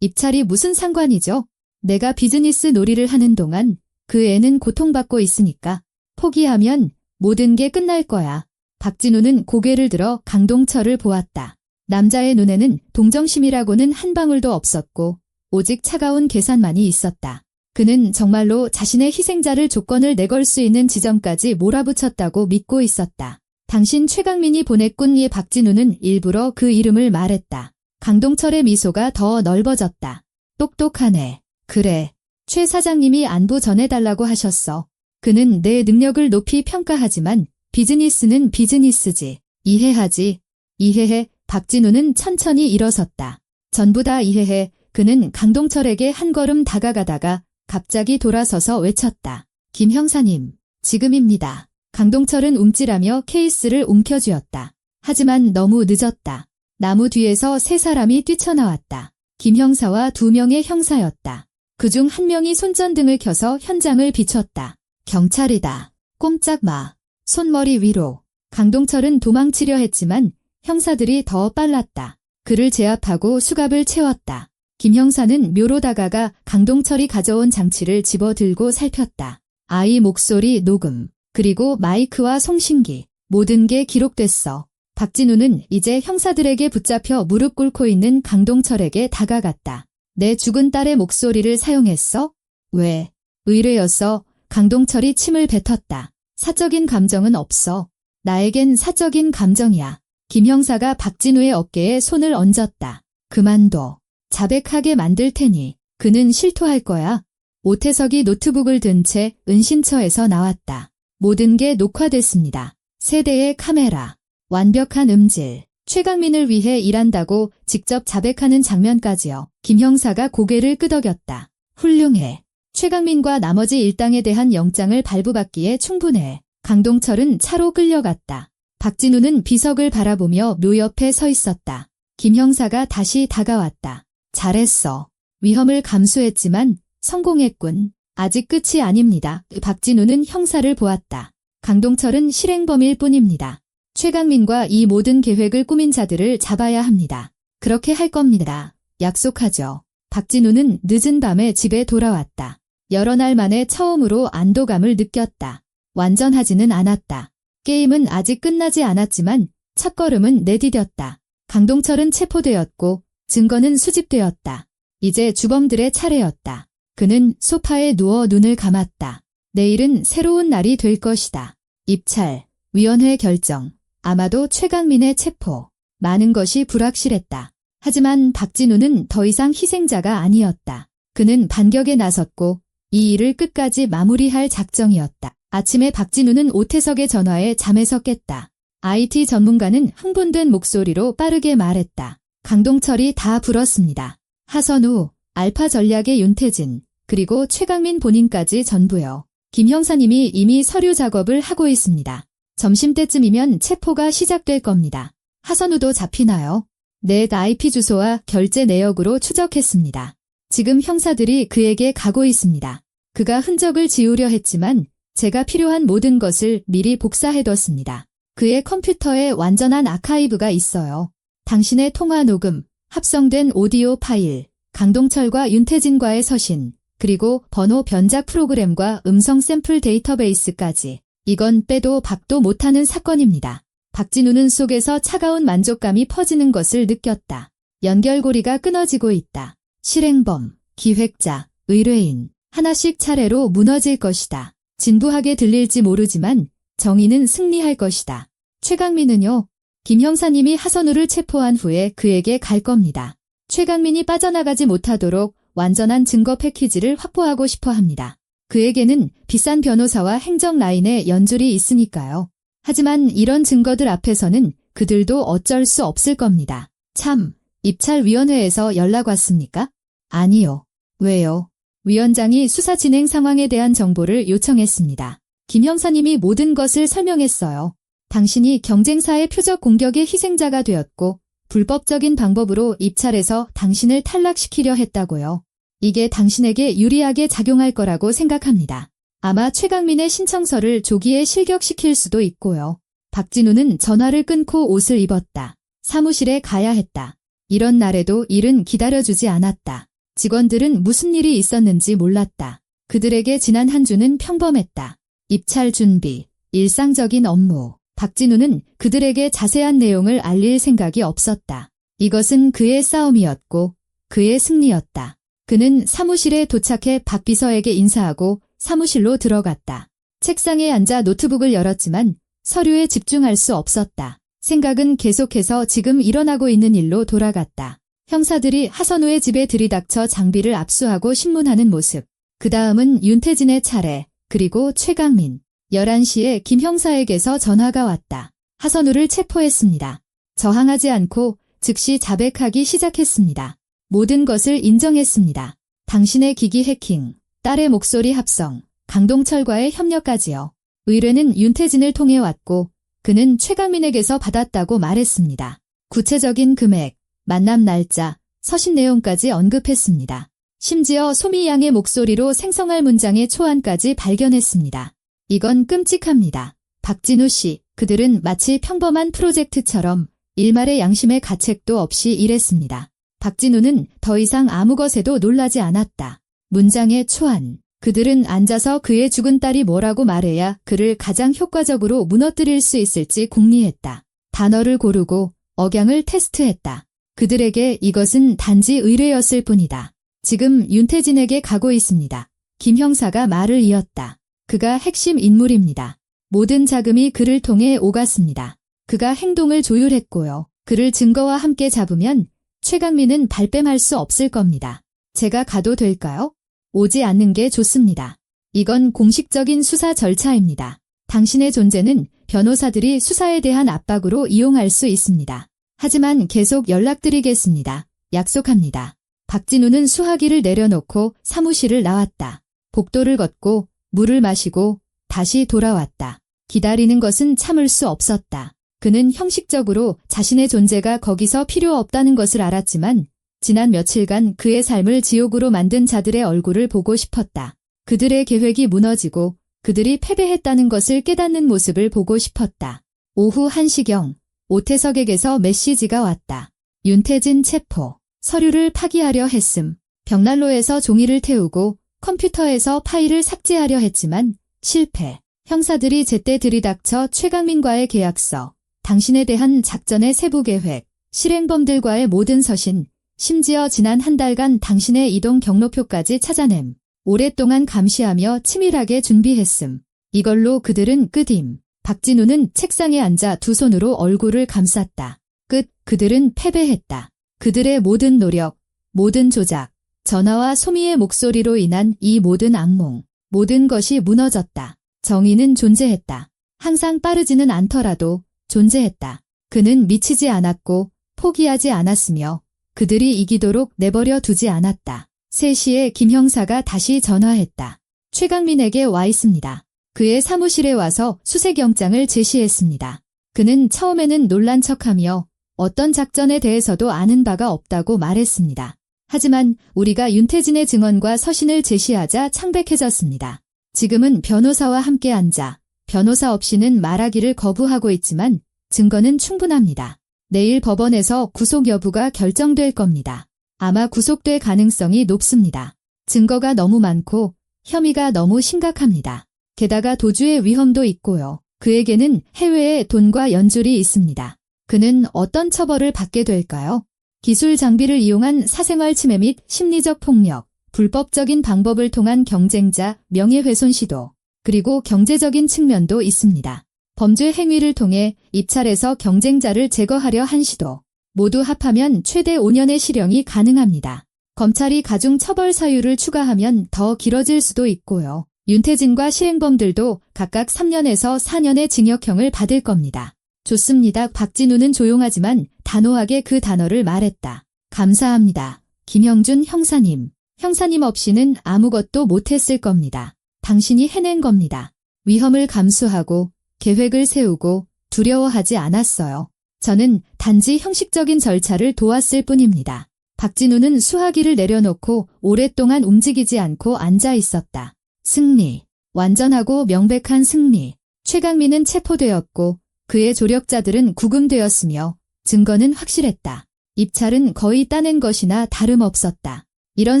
입찰이 무슨 상관이죠? 내가 비즈니스 놀이를 하는 동안 그 애는 고통받고 있으니까. 포기하면 모든 게 끝날 거야. 박진우는 고개를 들어 강동철을 보았다. 남자의 눈에는 동정심이라고는 한 방울도 없었고 오직 차가운 계산만이 있었다. 그는 정말로 자신의 희생자를 조건을 내걸 수 있는 지점까지 몰아붙였다고 믿고 있었다. 당신 최강민이 보냈군. 예. 박진우는 일부러 그 이름을 말했다. 강동철의 미소가 더 넓어졌다. 똑똑하네. 그래. 최 사장님이 안부 전해달라고 하셨어. 그는 내 능력을 높이 평가하지만 비즈니스는 비즈니스지. 이해하지. 이해해. 박진우는 천천히 일어섰다. 전부 다 이해해. 그는 강동철에게 한 걸음 다가가다가 갑자기 돌아서서 외쳤다. 김 형사님, 지금입니다. 강동철은 움찔하며 케이스를 움켜쥐었다. 하지만 너무 늦었다. 나무 뒤에서 세 사람이 뛰쳐나왔다. 김 형사와 두 명의 형사였다. 그중 한 명이 손전등을 켜서 현장을 비췄다. 경찰이다. 꼼짝 마. 손머리 위로. 강동철은 도망치려 했지만 형사들이 더 빨랐다. 그를 제압하고 수갑을 채웠다. 김 형사는 묘로 다가가 강동철이 가져온 장치를 집어들고 살폈다. 아이 목소리 녹음, 그리고 마이크와 송신기, 모든 게 기록됐어. 박진우는 이제 형사들에게 붙잡혀 무릎 꿇고 있는 강동철에게 다가갔다. 내 죽은 딸의 목소리를 사용했어? 왜? 의뢰였어. 강동철이 침을 뱉었다. 사적인 감정은 없어. 나에겐 사적인 감정이야. 김 형사가 박진우의 어깨에 손을 얹었다. 그만둬. 자백하게 만들 테니. 그는 실토할 거야. 오태석이 노트북을 든 채 은신처에서 나왔다. 모든 게 녹화됐습니다. 세대의 카메라. 완벽한 음질. 최강민을 위해 일한다고 직접 자백하는 장면까지요. 김 형사가 고개를 끄덕였다. 훌륭해. 최강민과 나머지 일당에 대한 영장을 발부받기에 충분해. 강동철은 차로 끌려갔다. 박진우는 비석을 바라보며 묘 옆에 서 있었다. 김 형사가 다시 다가왔다. 잘했어. 위험을 감수했지만 성공했군. 아직 끝이 아닙니다. 박진우는 형사를 보았다. 강동철은 실행범일 뿐입니다. 최강민과 이 모든 계획을 꾸민 자들을 잡아야 합니다. 그렇게 할 겁니다. 약속하죠. 박진우는 늦은 밤에 집에 돌아왔다. 여러 날 만에 처음으로 안도감을 느꼈다. 완전하지는 않았다. 게임은 아직 끝나지 않았지만 첫걸음은 내디뎠다. 강동철은 체포되었고 증거는 수집되었다. 이제 주범들의 차례였다. 그는 소파에 누워 눈을 감았다. 내일은 새로운 날이 될 것이다. 입찰, 위원회 결정, 아마도 최강민의 체포. 많은 것이 불확실했다. 하지만 박진우는 더 이상 희생자가 아니었다. 그는 반격에 나섰고 이 일을 끝까지 마무리할 작정이었다. 아침에 박진우는 오태석의 전화에 잠에서 깼다. IT 전문가는 흥분된 목소리로 빠르게 말했다. 강동철이 다 불었습니다. 하선우, 알파 전략의 윤태진, 그리고 최강민 본인까지 전부요. 김 형사님이 이미 서류 작업을 하고 있습니다. 점심때쯤이면 체포가 시작될 겁니다. 하선우도 잡히나요? 넷 IP 주소와 결제 내역으로 추적했습니다. 지금 형사들이 그에게 가고 있습니다. 그가 흔적을 지우려 했지만 제가 필요한 모든 것을 미리 복사해뒀습니다. 그의 컴퓨터에 완전한 아카이브가 있어요. 당신의 통화 녹음, 합성된 오디오 파일, 강동철과 윤태진과의 서신, 그리고 번호 변작 프로그램과 음성 샘플 데이터베이스까지. 이건 빼도 박도 못하는 사건입니다. 박진우는 속에서 차가운 만족감이 퍼지는 것을 느꼈다. 연결고리가 끊어지고 있다. 실행범, 기획자, 의뢰인, 하나씩 차례로 무너질 것이다. 진부하게 들릴지 모르지만 정의는 승리할 것이다. 최강민은요? 김 형사님이 하선우를 체포한 후에 그에게 갈 겁니다. 최강민이 빠져나가지 못하도록 완전한 증거 패키지를 확보하고 싶어 합니다. 그에게는 비싼 변호사와 행정 라인의 연줄이 있으니까요. 하지만 이런 증거들 앞에서는 그들도 어쩔 수 없을 겁니다. 참, 입찰위원회에서 연락 왔습니까? 아니요. 왜요? 위원장이 수사 진행 상황에 대한 정보를 요청했습니다. 김 형사님이 모든 것을 설명했어요. 당신이 경쟁사의 표적 공격의 희생자가 되었고 불법적인 방법으로 입찰에서 당신을 탈락시키려 했다고요. 이게 당신에게 유리하게 작용할 거라고 생각합니다. 아마 최강민의 신청서를 조기에 실격시킬 수도 있고요. 박진우는 전화를 끊고 옷을 입었다. 사무실에 가야 했다. 이런 날에도 일은 기다려주지 않았다. 직원들은 무슨 일이 있었는지 몰랐다. 그들에게 지난 한 주는 평범했다. 입찰 준비, 일상적인 업무. 박진우는 그들에게 자세한 내용을 알릴 생각이 없었다. 이것은 그의 싸움이었고 그의 승리였다. 그는 사무실에 도착해 박 비서에게 인사하고 사무실로 들어갔다. 책상에 앉아 노트북을 열었지만 서류에 집중할 수 없었다. 생각은 계속해서 지금 일어나고 있는 일로 돌아갔다. 형사들이 하선우의 집에 들이닥쳐 장비를 압수하고 신문하는 모습. 그 다음은 윤태진의 차례, 그리고 최강민. 11시에 김 형사에게서 전화가 왔다. 하선우를 체포했습니다. 저항하지 않고 즉시 자백하기 시작했습니다. 모든 것을 인정했습니다. 당신의 기기 해킹, 딸의 목소리 합성, 강동철과의 협력까지요. 의뢰는 윤태진을 통해 왔고 그는 최강민에게서 받았다고 말했습니다. 구체적인 금액, 만남 날짜, 서신 내용까지 언급했습니다. 심지어 소미 양의 목소리로 생성할 문장의 초안까지 발견했습니다. 이건 끔찍합니다. 박진우 씨, 그들은 마치 평범한 프로젝트처럼 일말의 양심의 가책도 없이 일했습니다. 박진우는 더 이상 아무 것에도 놀라지 않았다. 문장의 초안. 그들은 앉아서 그의 죽은 딸이 뭐라고 말해야 그를 가장 효과적으로 무너뜨릴 수 있을지 궁리했다. 단어를 고르고 억양을 테스트했다. 그들에게 이것은 단지 의뢰였을 뿐이다. 지금 윤태진에게 가고 있습니다. 김 형사가 말을 이었다. 그가 핵심 인물입니다. 모든 자금이 그를 통해 오갔습니다. 그가 행동을 조율했고요. 그를 증거와 함께 잡으면 최강민은 발뺌할 수 없을 겁니다. 제가 가도 될까요? 오지 않는 게 좋습니다. 이건 공식적인 수사 절차입니다. 당신의 존재는 변호사들이 수사에 대한 압박으로 이용할 수 있습니다. 하지만 계속 연락드리겠습니다. 약속합니다. 박진우는 수화기를 내려놓고 사무실을 나왔다. 복도를 걷고 물을 마시고 다시 돌아왔다. 기다리는 것은 참을 수 없었다. 그는 형식적으로 자신의 존재가 거기서 필요 없다는 것을 알았지만 지난 며칠간 그의 삶을 지옥으로 만든 자들의 얼굴을 보고 싶었다. 그들의 계획이 무너지고 그들이 패배했다는 것을 깨닫는 모습을 보고 싶었다. 오후 1시경 오태석에게서 메시지가 왔다. 윤태진 체포. 서류를 파기하려 했음. 벽난로에서 종이를 태우고 컴퓨터에서 파일을 삭제하려 했지만 실패. 형사들이 제때 들이닥쳐 최강민과의 계약서, 당신에 대한 작전의 세부 계획, 실행범들과의 모든 서신, 심지어 지난 한 달간 당신의 이동 경로표까지 찾아냄. 오랫동안 감시하며 치밀하게 준비했음. 이걸로 그들은 끝임. 박진우는 책상에 앉아 두 손으로 얼굴을 감쌌다. 끝. 그들은 패배했다. 그들의 모든 노력, 모든 조작, 전화와 소미의 목소리로 인한 이 모든 악몽, 모든 것이 무너졌다. 정의는 존재했다. 항상 빠르지는 않더라도 존재했다. 그는 미치지 않았고 포기하지 않았으며 그들이 이기도록 내버려 두지 않았다. 3시에 김 형사가 다시 전화했다. 최강민에게 와 있습니다. 그의 사무실에 와서 수색영장을 제시했습니다. 그는 처음에는 놀란 척하며 어떤 작전에 대해서도 아는 바가 없다고 말했습니다. 하지만 우리가 윤태진의 증언과 서신을 제시하자 창백해졌습니다. 지금은 변호사와 함께 앉아 변호사 없이는 말하기를 거부하고 있지만 증거는 충분합니다. 내일 법원에서 구속 여부가 결정될 겁니다. 아마 구속될 가능성이 높습니다. 증거가 너무 많고 혐의가 너무 심각합니다. 게다가 도주의 위험도 있고요. 그에게는 해외에 돈과 연줄이 있습니다. 그는 어떤 처벌을 받게 될까요? 기술 장비를 이용한 사생활 침해 및 심리적 폭력, 불법적인 방법을 통한 경쟁자, 명예훼손 시도, 그리고 경제적인 측면도 있습니다. 범죄 행위를 통해 입찰에서 경쟁자를 제거하려 한 시도, 모두 합하면 최대 5년의 실형이 가능합니다. 검찰이 가중 처벌 사유를 추가하면 더 길어질 수도 있고요. 윤태진과 실행범들도 각각 3년에서 4년의 징역형을 받을 겁니다. 좋습니다. 박진우는 조용하지만 단호하게 그 단어를 말했다. 감사합니다. 김형준 형사님. 형사님 없이는 아무것도 못했을 겁니다. 당신이 해낸 겁니다. 위험을 감수하고 계획을 세우고 두려워하지 않았어요. 저는 단지 형식적인 절차를 도왔을 뿐입니다. 박진우는 수화기를 내려놓고 오랫동안 움직이지 않고 앉아 있었다. 승리. 완전하고 명백한 승리. 최강민은 체포되었고 그의 조력자들은 구금되었으며 증거는 확실했다. 입찰은 거의 따낸 것이나 다름없었다. 이런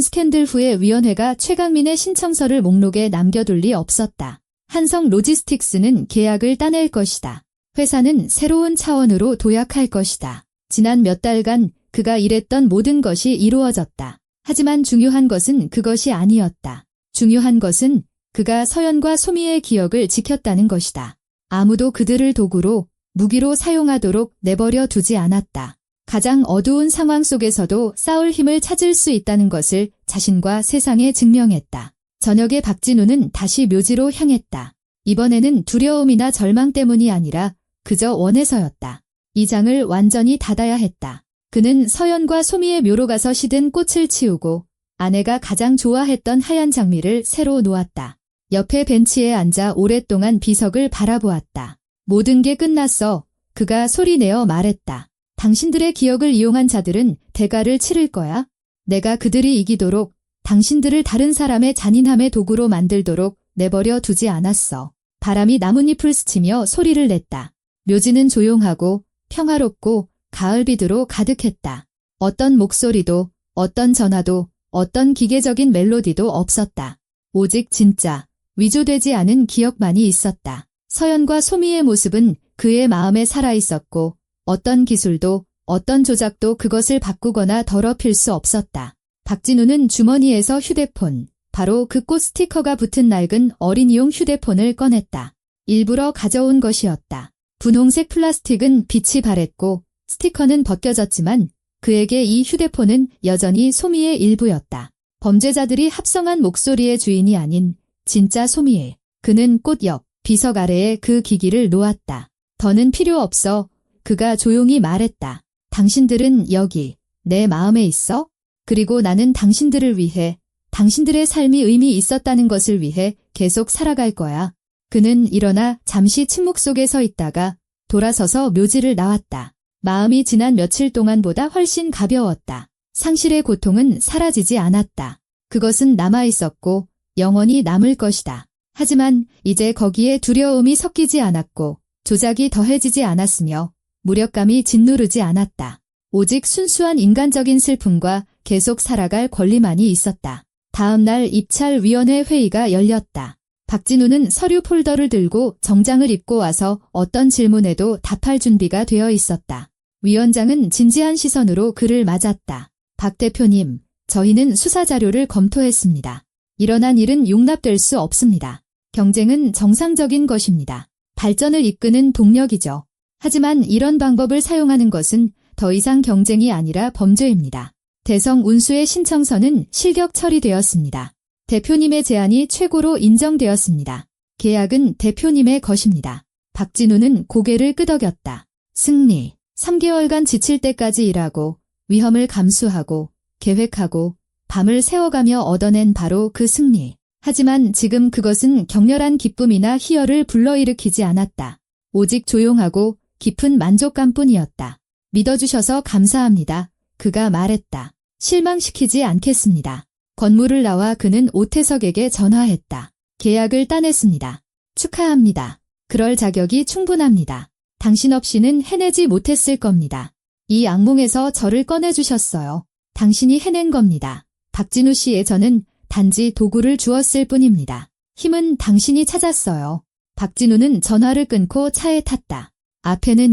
스캔들 후에 위원회가 최강민의 신청서를 목록에 남겨둘 리 없었다. 한성 로지스틱스는 계약을 따낼 것이다. 회사는 새로운 차원으로 도약할 것이다. 지난 몇 달간 그가 일했던 모든 것이 이루어졌다. 하지만 중요한 것은 그것이 아니었다. 중요한 것은 그가 서연과 소미의 기억을 지켰다는 것이다. 아무도 그들을 도구로, 무기로 사용하도록 내버려 두지 않았다. 가장 어두운 상황 속에서도 싸울 힘을 찾을 수 있다는 것을 자신과 세상에 증명했다. 저녁에 박진우는 다시 묘지로 향했다. 이번에는 두려움이나 절망 때문이 아니라 그저 원해서였다. 이 장을 완전히 닫아야 했다. 그는 서연과 소미의 묘로 가서 시든 꽃을 치우고 아내가 가장 좋아했던 하얀 장미를 새로 놓았다. 옆에 벤치에 앉아 오랫동안 비석을 바라보았다. 모든 게 끝났어. 그가 소리내어 말했다. 당신들의 기억을 이용한 자들은 대가를 치를 거야. 내가 그들이 이기도록 당신들을 다른 사람의 잔인함의 도구로 만들도록 내버려 두지 않았어. 바람이 나뭇잎을 스치며 소리를 냈다. 묘지는 조용하고 평화롭고 가을비두로 가득했다. 어떤 목소리도, 어떤 전화도, 어떤 기계적인 멜로디도 없었다. 오직 진짜, 위조되지 않은 기억만이 있었다. 서연과 소미의 모습은 그의 마음에 살아있었고 어떤 기술도 어떤 조작도 그것을 바꾸거나 더럽힐 수 없었다. 박진우는 주머니에서 휴대폰, 바로 그 꽃 스티커가 붙은 낡은 어린이용 휴대폰을 꺼냈다. 일부러 가져온 것이었다. 분홍색 플라스틱은 빛이 바랬고 스티커는 벗겨졌지만 그에게 이 휴대폰은 여전히 소미의 일부였다. 범죄자들이 합성한 목소리의 주인이 아닌 진짜 소미의. 그는 꽃 옆 비석 아래에 그 기기를 놓았다. 더는 필요 없어. 그가 조용히 말했다. 당신들은 여기 내 마음에 있어? 그리고 나는 당신들을 위해, 당신들의 삶이 의미 있었다는 것을 위해 계속 살아갈 거야. 그는 일어나 잠시 침묵 속에 서 있다가 돌아서서 묘지를 나왔다. 마음이 지난 며칠 동안보다 훨씬 가벼웠다. 상실의 고통은 사라지지 않았다. 그것은 남아있었고 영원히 남을 것이다. 하지만 이제 거기에 두려움이 섞이지 않았고 조작이 더해지지 않았으며 무력감이 짓누르지 않았다. 오직 순수한 인간적인 슬픔과 계속 살아갈 권리만이 있었다. 다음 날 입찰위원회 회의가 열렸다. 박진우는 서류 폴더를 들고 정장을 입고 와서 어떤 질문에도 답할 준비가 되어 있었다. 위원장은 진지한 시선으로 그를 맞았다. 박 대표님, 저희는 수사 자료를 검토했습니다. 일어난 일은 용납될 수 없습니다. 경쟁은 정상적인 것입니다. 발전을 이끄는 동력이죠. 하지만 이런 방법을 사용하는 것은 더 이상 경쟁이 아니라 범죄입니다. 대성 운수의 신청서는 실격 처리되었습니다. 대표님의 제안이 최고로 인정되었습니다. 계약은 대표님의 것입니다. 박진우는 고개를 끄덕였다. 승리. 3개월간 지칠 때까지 일하고 위험을 감수하고 계획하고 밤을 새워가며 얻어낸 바로 그 승리. 하지만 지금 그것은 격렬한 기쁨이나 희열을 불러일으키지 않았다. 오직 조용하고 깊은 만족감뿐이었다. 믿어주셔서 감사합니다. 그가 말했다. 실망시키지 않겠습니다. 건물을 나와 그는 오태석에게 전화했다. 계약을 따냈습니다. 축하합니다. 그럴 자격이 충분합니다. 당신 없이는 해내지 못했을 겁니다. 이 악몽에서 저를 꺼내주셨어요. 당신이 해낸 겁니다. 박진우 씨의 저는 단지 도구를 주었을 뿐입니다. 힘은 당신이 찾았어요. 박진우는 전화를 끊고 차에 탔다. 앞에는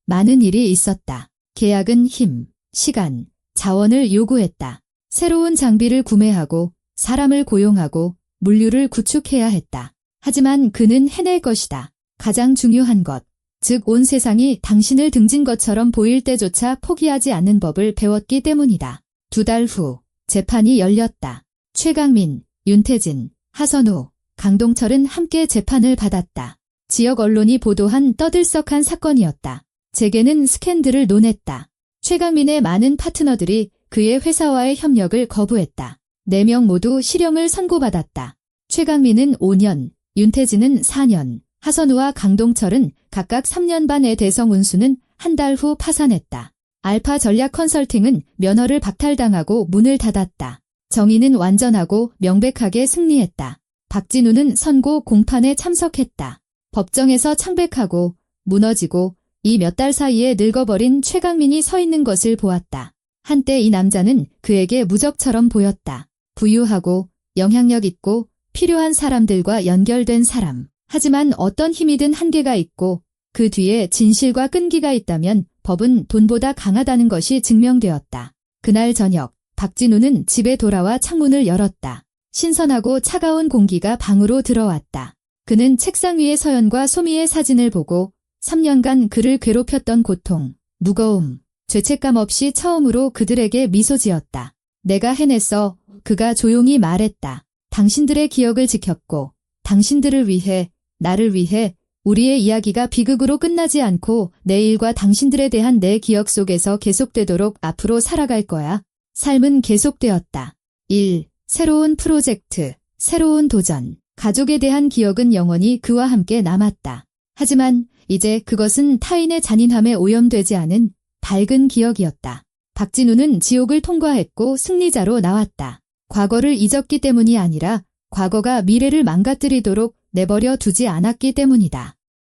많은 일이 있었다. 계약은 힘, 시간, 자원을 요구했다. 새로운 장비를 구매하고 사람을 고용하고 물류를 구축해야 했다. 하지만 그는 해낼 것이다. 가장 중요한 것, 즉 온 세상이 당신을 등진 것처럼 보일 때조차 포기하지 않는 법을 배웠기 때문이다. 2달 후 재판이 열렸다. 최강민, 윤태진, 하선우, 강동철은 함께 재판을 받았다. 지역 언론이 보도한 떠들썩한 사건이었다. 재계는 스캔들을 논했다. 최강민의 많은 파트너들이 그의 회사와의 협력을 거부했다. 4명 모두 실형을 선고받았다. 최강민은 5년, 윤태진은 4년, 하선우와 강동철은 각각 3년 반의 대성 운수는 한 달 후 파산했다. 알파 전략 컨설팅은 면허를 박탈당하고 문을 닫았다. 정의는 완전하고 명백하게 승리했다. 박진우는 선고 공판에 참석했다. 법정에서 창백하고 무너지고 이 몇 달 사이에 늙어버린 최강민이 서 있는 것을 보았다. 한때 이 남자는 그에게 무적처럼 보였다. 부유하고 영향력 있고 필요한 사람들과 연결된 사람. 하지만 어떤 힘이든 한계가 있고 그 뒤에 진실과 끈기가 있다면 법은 돈보다 강하다는 것이 증명되었다. 그날 저녁 박진우는 집에 돌아와 창문을 열었다. 신선하고 차가운 공기가 방으로 들어왔다. 그는 책상 위의 서연과 소미의 사진을 보고 3년간 그를 괴롭혔던 고통, 무거움, 죄책감 없이 처음으로 그들에게 미소 지었다. 내가 해냈어. 그가 조용히 말했다. 당신들의 기억을 지켰고 당신들을 위해, 나를 위해 우리의 이야기가 비극으로 끝나지 않고 내일과 당신들에 대한 내 기억 속에서 계속되도록 앞으로 살아갈 거야. 삶은 계속되었다. 1. 새로운 프로젝트, 새로운 도전. 가족에 대한 기억은 영원히 그와 함께 남았다. 하지만 이제 그것은 타인의 잔인함에 오염되지 않은 밝은 기억이었다. 박진우는 지옥을 통과했고 승리자로 나왔다. 과거를 잊었기 때문이 아니라 과거가 미래를 망가뜨리도록 내버려 두지 않았기 때문이다.